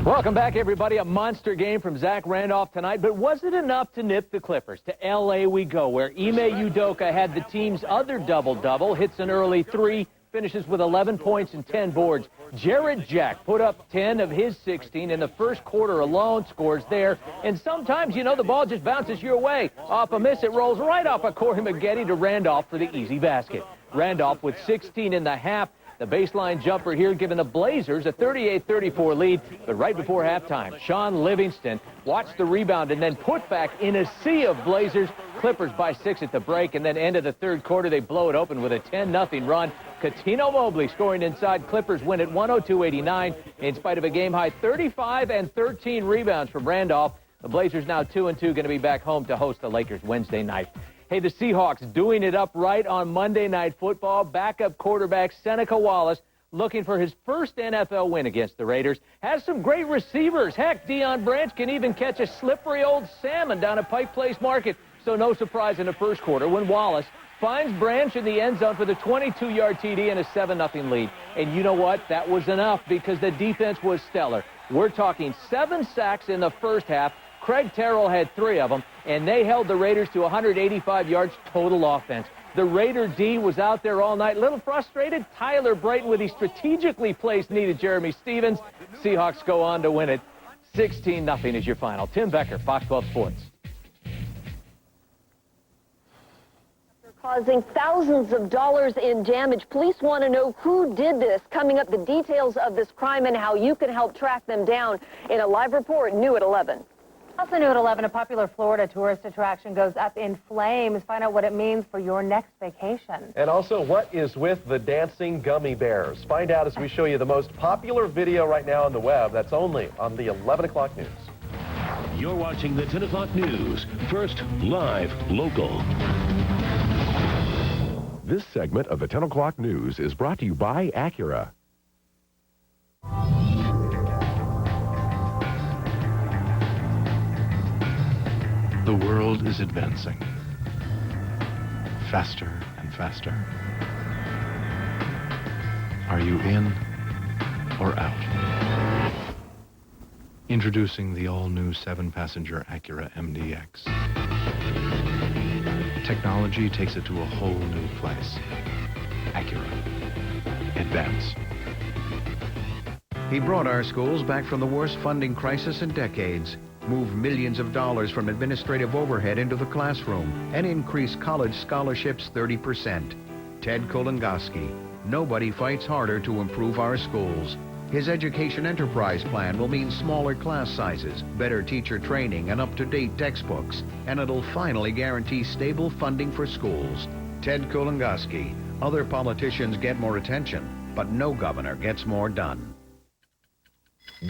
Welcome back, everybody. A monster game from Zach Randolph tonight, but was it enough to nip the Clippers? To L.A. we go, where Ime Udoka had the team's other double-double, hits an early three, finishes with 11 points and 10 boards. Jarrett Jack put up 10 of his 16 in the first quarter alone, scores there. And sometimes, you know, the ball just bounces your way. Off a miss, it rolls right off of Corey Maggette to Randolph for the easy basket. Randolph with 16 in the half. The baseline jumper here giving the Blazers a 38-34 lead. But right before halftime, Sean Livingston watched the rebound and then put back in a sea of Blazers. Clippers by 6 at the break, and then end of the third quarter, they blow it open with a 10-0 run. Coutinho Mobley scoring inside. Clippers win at 102-89 in spite of a game-high 35 and 13 rebounds from Randolph. The Blazers now 2-2, going to be back home to host the Lakers Wednesday night. Hey, the Seahawks doing it up right on Monday Night Football. Backup quarterback Seneca Wallace looking for his first NFL win against the Raiders. Has some great receivers. Heck, Deion Branch can even catch a slippery old salmon down at Pike Place Market. So no surprise in the first quarter when Wallace finds Branch in the end zone for the 22-yard TD and a 7-0 lead. And you know what? That was enough because the defense was stellar. We're talking 7 sacks in the first half. Craig Terrell had 3 of them, and they held the Raiders to 185 yards total offense. The Raider D was out there all night, a little frustrated. Tyler Brayton with the strategically placed knee to Jeremy Stevens. Seahawks go on to win it. 16-0 is your final. Tim Becker, Fox 12 Sports. Causing thousands of dollars in damage. Police want to know who did this. Coming up, the details of this crime and how you can help track them down in a live report, new at 11. Also new at 11, a popular Florida tourist attraction goes up in flames. Find out what it means for your next vacation. And also, what is with the dancing gummy bears? Find out as we show you the most popular video right now on the web. That's only on the 11 o'clock news. You're watching the 10 o'clock news. First, live, local. This segment of the 10 o'clock news is brought to you by Acura. The world is advancing faster and faster. Are you in or out? Introducing the all-new 7-passenger Acura MDX. Technology takes it to a whole new place. Acura. Advance. He brought our schools back from the worst funding crisis in decades, moved millions of dollars from administrative overhead into the classroom, and increased college scholarships 30%. Ted Kulingoski. Nobody fights harder to improve our schools. His education enterprise plan will mean smaller class sizes, better teacher training, and up-to-date textbooks. And it'll finally guarantee stable funding for schools. Ted Kulingoski. Other politicians get more attention, but no governor gets more done.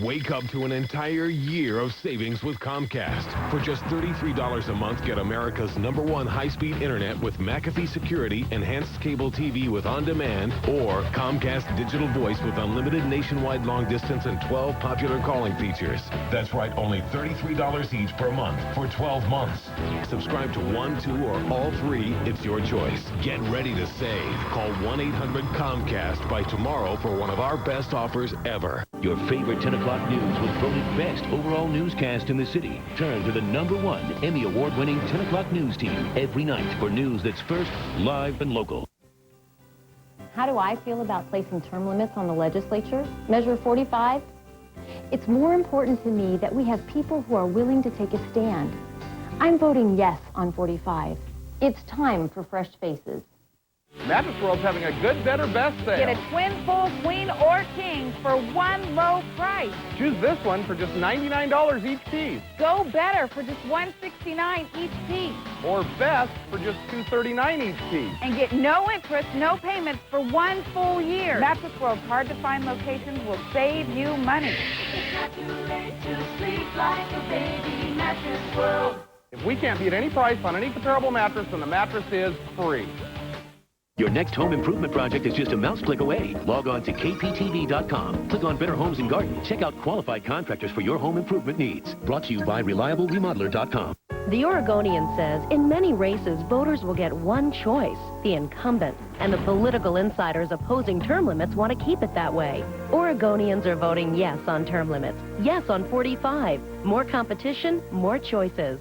Wake up to an entire year of savings with Comcast. For just $33 a month, get America's #1 high-speed internet with McAfee security, enhanced cable TV with on-demand, or Comcast digital voice with unlimited nationwide long distance and 12 popular calling features. That's right, only $33 each per month for 12 months. Subscribe to 1, 2, or all 3. It's your choice. Get ready to save. Call 1-800-COMCAST by tomorrow for one of our best offers ever. Your favorite 10 o'clock news was voted best overall newscast in the city. Turn to the #1 Emmy Award-winning 10 o'clock news team every night for news that's first, live, and local. How do I feel about placing term limits on the legislature? Measure 45? It's more important to me that we have people who are willing to take a stand. I'm voting yes on 45. It's time for fresh faces. Mattress World's having a good, better, best sale. Get a twin, full, queen, or king for one low price. Choose this one for just $99 each piece. Go better for just $169 each piece. Or best for just $239 each piece. And get no interest, no payments for 1 full year. Mattress World's hard-to-find locations will save you money. It's not too late to sleep like a baby. Mattress World. If we can't beat any price on any comparable mattress, then the mattress is free. Your next home improvement project is just a mouse click away. Log on to KPTV.com. Click on Better Homes and Garden. Check out qualified contractors for your home improvement needs. Brought to you by ReliableRemodeler.com. The Oregonian says in many races, voters will get one choice, the incumbent. And the political insiders opposing term limits want to keep it that way. Oregonians are voting yes on term limits, yes on 45. More competition, more choices.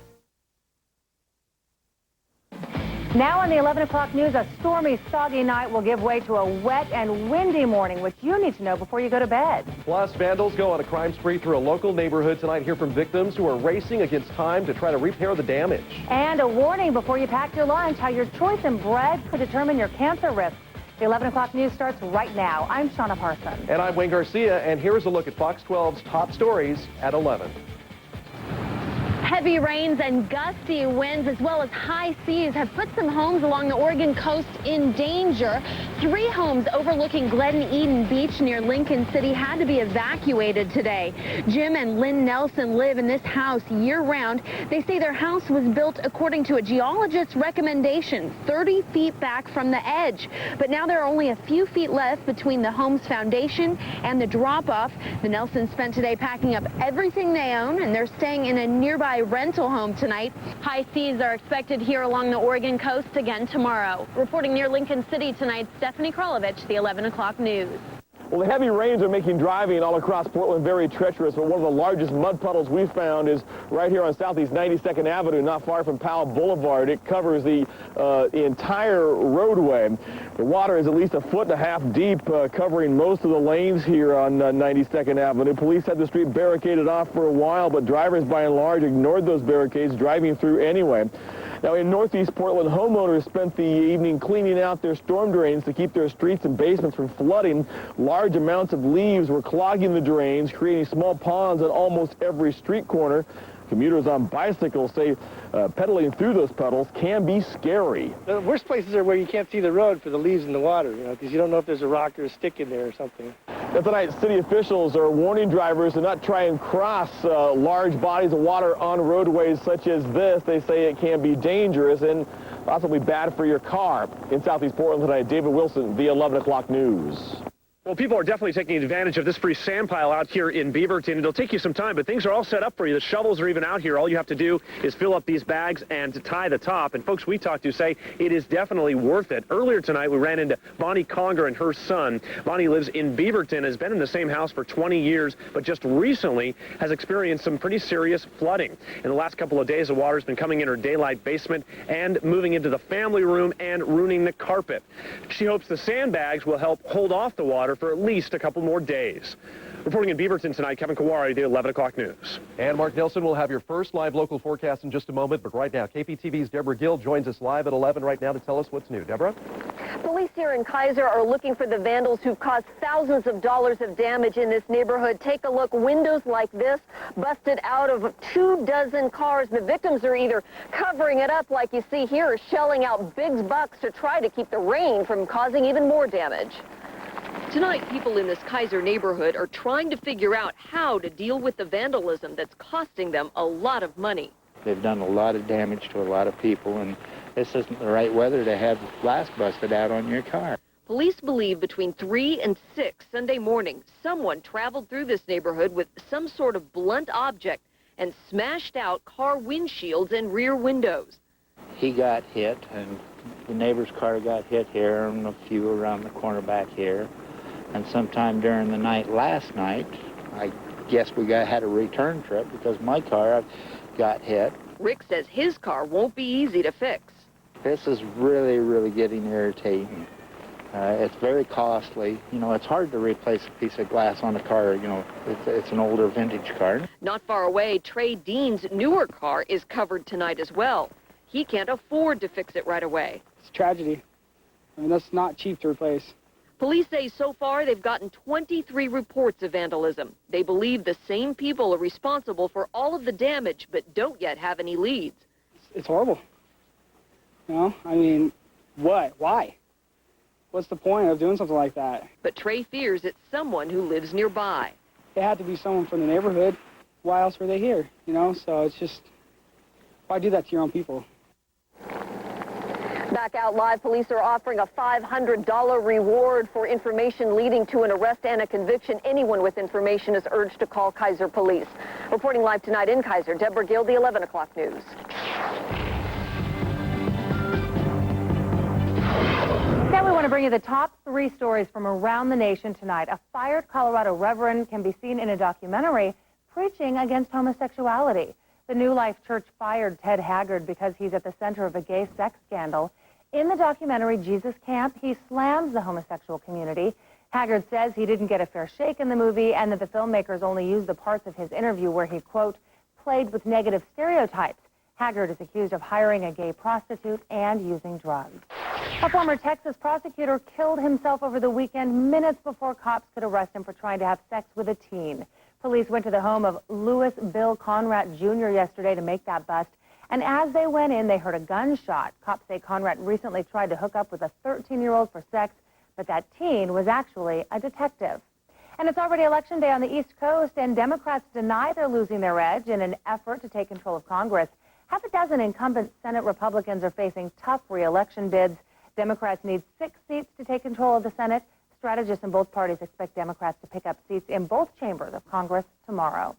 Now on the 11 o'clock news, a stormy, soggy night will give way to a wet and windy morning, which you need to know before you go to bed. Plus, vandals go on a crime spree through a local neighborhood tonight. Hear from victims who are racing against time to try to repair the damage. And a warning before you pack your lunch, how your choice in bread could determine your cancer risk. The 11 o'clock news starts right now. I'm Shauna Parson. And I'm Wayne Garcia, and here's a look at Fox 12's top stories at 11. Heavy rains and gusty winds as well as high seas have put some homes along the Oregon coast in danger. 3 homes overlooking Glen Eden Beach near Lincoln City had to be evacuated today. Jim and Lynn Nelson live in this house year-round. They say their house was built according to a geologist's recommendation, 30 feet back from the edge. But now there are only a few feet left between the home's foundation and the drop-off. The Nelsons spent today packing up everything they own, and they're staying in a nearby rental home tonight. High seas are expected here along the Oregon coast again tomorrow. Reporting near Lincoln City tonight, Stephanie Kralovich, the 11 o'clock news. Well, the heavy rains are making driving all across Portland very treacherous, but one of the largest mud puddles we've found is right here on Southeast 92nd Avenue, not far from Powell Boulevard. It covers the entire roadway. The water is at least 1.5 feet deep, covering most of the lanes here on 92nd Avenue. Police had the street barricaded off for a while, but drivers by and large ignored those barricades, driving through anyway. Now, in northeast Portland, homeowners spent the evening cleaning out their storm drains to keep their streets and basements from flooding. Large amounts of leaves were clogging the drains, creating small ponds on almost every street corner. Commuters on bicycles say pedaling through those puddles can be scary. The worst places are where you can't see the road for the leaves in the water, because you don't know if there's a rock or a stick in there or something. Now, tonight, city officials are warning drivers to not try and cross large bodies of water on roadways such as this. They say it can be dangerous and possibly bad for your car. In Southeast Portland tonight, David Wilson, the 11 o'clock news. Well, people are definitely taking advantage of this free sand pile out here in Beaverton. It'll take you some time, but things are all set up for you. The shovels are even out here. All you have to do is fill up these bags and to tie the top. And folks we talked to say it is definitely worth it. Earlier tonight, we ran into Bonnie Conger and her son. Bonnie lives in Beaverton, has been in the same house for 20 years, but just recently has experienced some pretty serious flooding. In the last couple of days, the water's been coming in her daylight basement and moving into the family room and ruining the carpet. She hopes the sandbags will help hold off the water for at least a couple more days. Reporting in Beaverton tonight, Kevin Kawari, the 11 o'clock news. And Mark Nelson will have your first live local forecast in just a moment, but right now, KPTV's Deborah Gill joins us live at 11 right now to tell us what's new. Deborah? Police here in Kaiser are looking for the vandals who've caused thousands of dollars of damage in this neighborhood. Take a look. Windows like this busted out of 24 cars. The victims are either covering it up like you see here or shelling out big bucks to try to keep the rain from causing even more damage. Tonight, people in this Kaiser neighborhood are trying to figure out how to deal with the vandalism that's costing them a lot of money. They've done a lot of damage to a lot of people, and this isn't the right weather to have glass busted out on your car. Police believe between 3 and 6 Sunday morning, someone traveled through this neighborhood with some sort of blunt object and smashed out car windshields and rear windows. He got hit, and the neighbor's car got hit here, and a few around the corner back here. And sometime during the night last night, I guess we had a return trip because my car got hit. Rick says his car won't be easy to fix. This is really, really getting irritating. It's very costly. You know, it's hard to replace a piece of glass on a car. You know, it's an older vintage car. Not far away, Trey Dean's newer car is covered tonight as well. He can't afford to fix it right away. It's a tragedy. I mean, that's not cheap to replace. Police say so far they've gotten 23 reports of vandalism. They believe the same people are responsible for all of the damage, but don't yet have any leads. It's horrible. You know, I mean, what? Why? What's the point of doing something like that? But Trey fears it's someone who lives nearby. It had to be someone from the neighborhood. Why else were they here? You know, so it's just, why do that to your own people? Back out live, police are offering a $500 reward for information leading to an arrest and a conviction. Anyone with information is urged to call Kaiser Police. Reporting live tonight in Kaiser, Deborah Gill, the 11 o'clock news. want to bring you the top 3 stories from around the nation tonight. A fired Colorado reverend can be seen in a documentary preaching against homosexuality. The New Life Church fired Ted Haggard because he's at the center of a gay sex scandal. In the documentary Jesus Camp, he slams the homosexual community. Haggard says he didn't get a fair shake in the movie and that the filmmakers only used the parts of his interview where he, quote, played with negative stereotypes. Haggard is accused of hiring a gay prostitute and using drugs. A former Texas prosecutor killed himself over the weekend minutes before cops could arrest him for trying to have sex with a teen. Police went to the home of Louis Bill Conrad Jr. yesterday to make that bust. And as they went in, they heard a gunshot. Cops say Conrad recently tried to hook up with a 13-year-old for sex, but that teen was actually a detective. And it's already Election Day on the East Coast, and Democrats deny they're losing their edge in an effort to take control of Congress. Half a dozen incumbent Senate Republicans are facing tough re-election bids. Democrats need 6 seats to take control of the Senate. Strategists in both parties expect Democrats to pick up seats in both chambers of Congress tomorrow.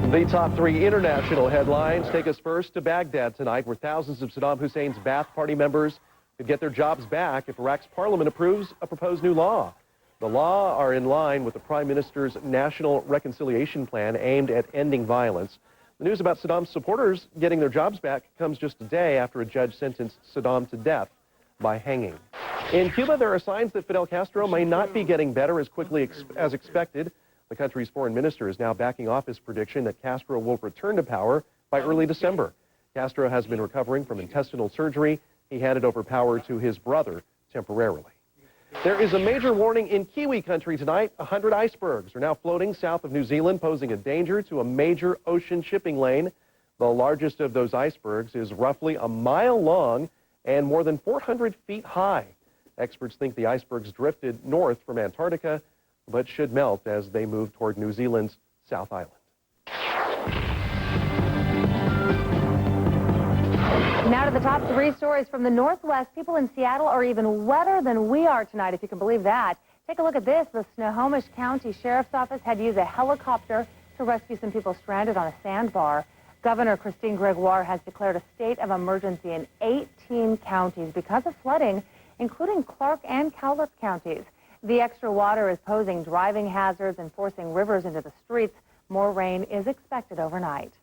The top 3 international headlines take us first to Baghdad tonight, where thousands of Saddam Hussein's Ba'ath Party members could get their jobs back if Iraq's parliament approves a proposed new law. The law are in line with the Prime Minister's National Reconciliation Plan aimed at ending violence. The news about Saddam's supporters getting their jobs back comes just a day after a judge sentenced Saddam to death by hanging. In Cuba, there are signs that Fidel Castro may not be getting better as quickly as expected. The country's foreign minister is now backing off his prediction that Castro will return to power by early December. Castro has been recovering from intestinal surgery. He handed over power to his brother temporarily. There is a major warning in Kiwi country tonight. 100 icebergs are now floating south of New Zealand, posing a danger to a major ocean shipping lane. The largest of those icebergs is roughly a mile long and more than 400 feet high. Experts think the icebergs drifted north from Antarctica, but should melt as they move toward New Zealand's South Island. Now to the top 3 stories from the Northwest. People in Seattle are even wetter than we are tonight, if you can believe that. Take a look at this. The Snohomish County Sheriff's Office had to use a helicopter to rescue some people stranded on a sandbar. Governor Christine Gregoire has declared a state of emergency in 18 counties because of flooding, including Clark and Cowlitz counties. The extra water is posing driving hazards and forcing rivers into the streets. More rain is expected overnight.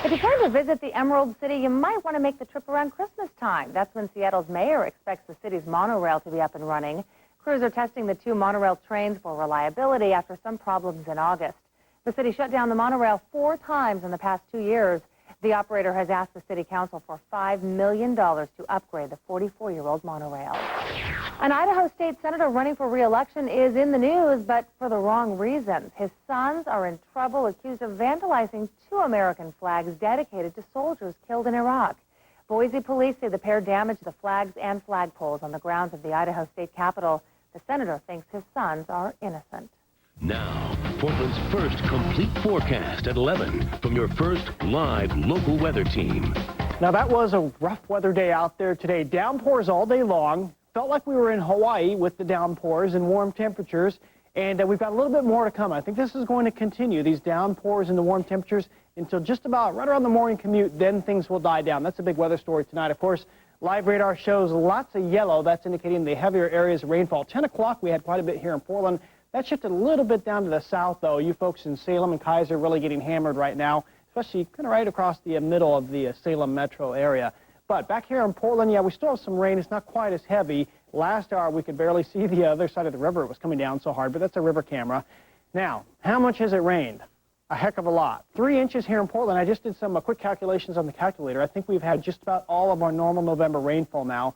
If you plan to visit the Emerald City, you might want to make the trip around Christmas time. That's when Seattle's mayor expects the city's monorail to be up and running. Crews are testing the 2 monorail trains for reliability after some problems in August. The city shut down the monorail 4 times in the past 2 years. The operator has asked the city council for $5 million to upgrade the 44-year-old monorail. An Idaho state senator running for re-election is in the news, but for the wrong reasons. His sons are in trouble, accused of vandalizing 2 American flags dedicated to soldiers killed in Iraq. Boise police say the pair damaged the flags and flagpoles on the grounds of the Idaho state capitol. The senator thinks his sons are innocent. Now, Portland's first complete forecast at 11 from your first live local weather team. Now, that was a rough weather day out there today. Downpours all day long. Felt like we were in Hawaii with the downpours and warm temperatures, and we've got a little bit more to come. I think this is going to continue, these downpours and the warm temperatures, until just about right around the morning commute. Then things will die down. That's a big weather story tonight. Of course, live radar shows lots of yellow. That's indicating the heavier areas of rainfall. 10 o'clock, we had quite a bit here in Portland. That shifted a little bit down to the south, though. You folks in Salem and Kaiser really getting hammered right now, especially kind of right across the middle of the Salem metro area. But back here in Portland, yeah, we still have some rain. It's not quite as heavy. Last hour, we could barely see the other side of the river. It was coming down so hard, but that's a river camera. Now, how much has it rained? A heck of a lot. 3 inches here in Portland. I just did some quick calculations on the calculator. I think we've had just about all of our normal November rainfall now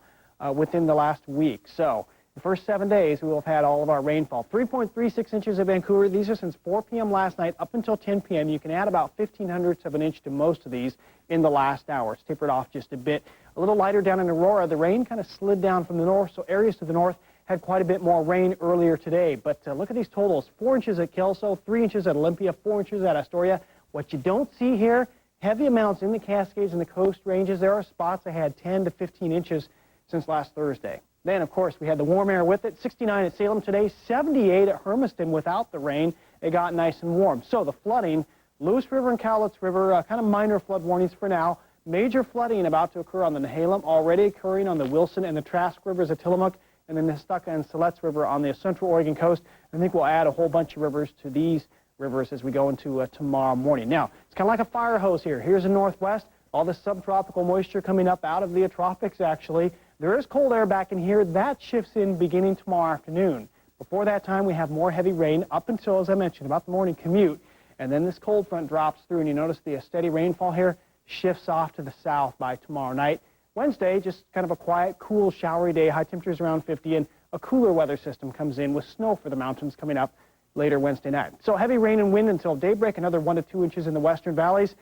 within the last week. So the first 7 days, we will have had all of our rainfall. 3.36 inches in Vancouver. These are since 4 p.m. last night up until 10 p.m. You can add about 0.15 of an inch to most of these in the last hour. It's tapered off just a bit. A little lighter down in Aurora. The rain kind of slid down from the north, so areas to the north had quite a bit more rain earlier today. But look at these totals. 4 inches at Kelso, 3 inches at Olympia, 4 inches at Astoria. What you don't see here, heavy amounts in the Cascades and the Coast Ranges. There are spots that had 10 to 15 inches since last Thursday. Then, of course, we had the warm air with it. 69 at Salem today, 78 at Hermiston without the rain. It got nice and warm. So the flooding, Lewis River and Cowlitz River, kind of minor flood warnings for now. Major flooding about to occur on the Nehalem, already occurring on the Wilson and the Trask Rivers at Tillamook, and the Nestucca and Siletz River on the central Oregon coast. I think we'll add a whole bunch of rivers to these rivers as we go into tomorrow morning. Now, it's kind of like a fire hose here. Here's the northwest, all the subtropical moisture coming up out of the tropics, actually. There is cold air back in here. That shifts in beginning tomorrow afternoon. Before that time, we have more heavy rain up until, as I mentioned, about the morning commute. And then this cold front drops through, and you notice the steady rainfall here shifts off to the south by tomorrow night. Wednesday, just kind of a quiet, cool, showery day, high temperatures around 50, and a cooler weather system comes in with snow for the mountains coming up later Wednesday night. So heavy rain and wind until daybreak, another 1 to 2 inches in the western valleys.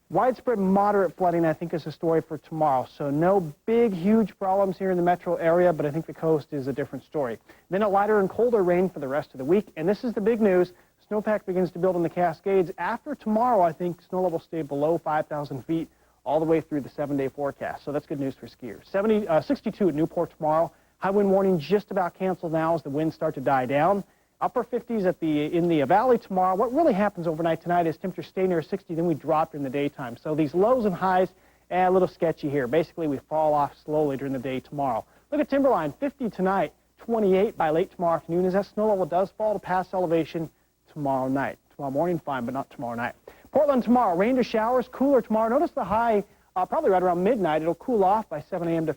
Widespread moderate flooding, I think, is the story for tomorrow. So no big, huge problems here in the metro area, but I think the coast is a different story. Then a lighter and colder rain for the rest of the week, and this is the big news. Snowpack begins to build in the Cascades. After tomorrow, I think snow levels stay below 5,000 feet all the way through the 7-day forecast. So that's good news for skiers. 62 at Newport tomorrow. High wind warning just about canceled now as the winds start to die down. Upper 50s in the valley tomorrow. What really happens overnight tonight is temperatures stay near 60, then we drop during the daytime. So these lows and highs, a little sketchy here. Basically, we fall off slowly during the day tomorrow. Look at Timberline, 50 tonight, 28 by late tomorrow afternoon as that snow level does fall to pass elevation tomorrow night. Tomorrow morning, fine, but not tomorrow night. Portland tomorrow, rain to showers, cooler tomorrow. Notice the high probably right around midnight. It'll cool off by 7 a.m. to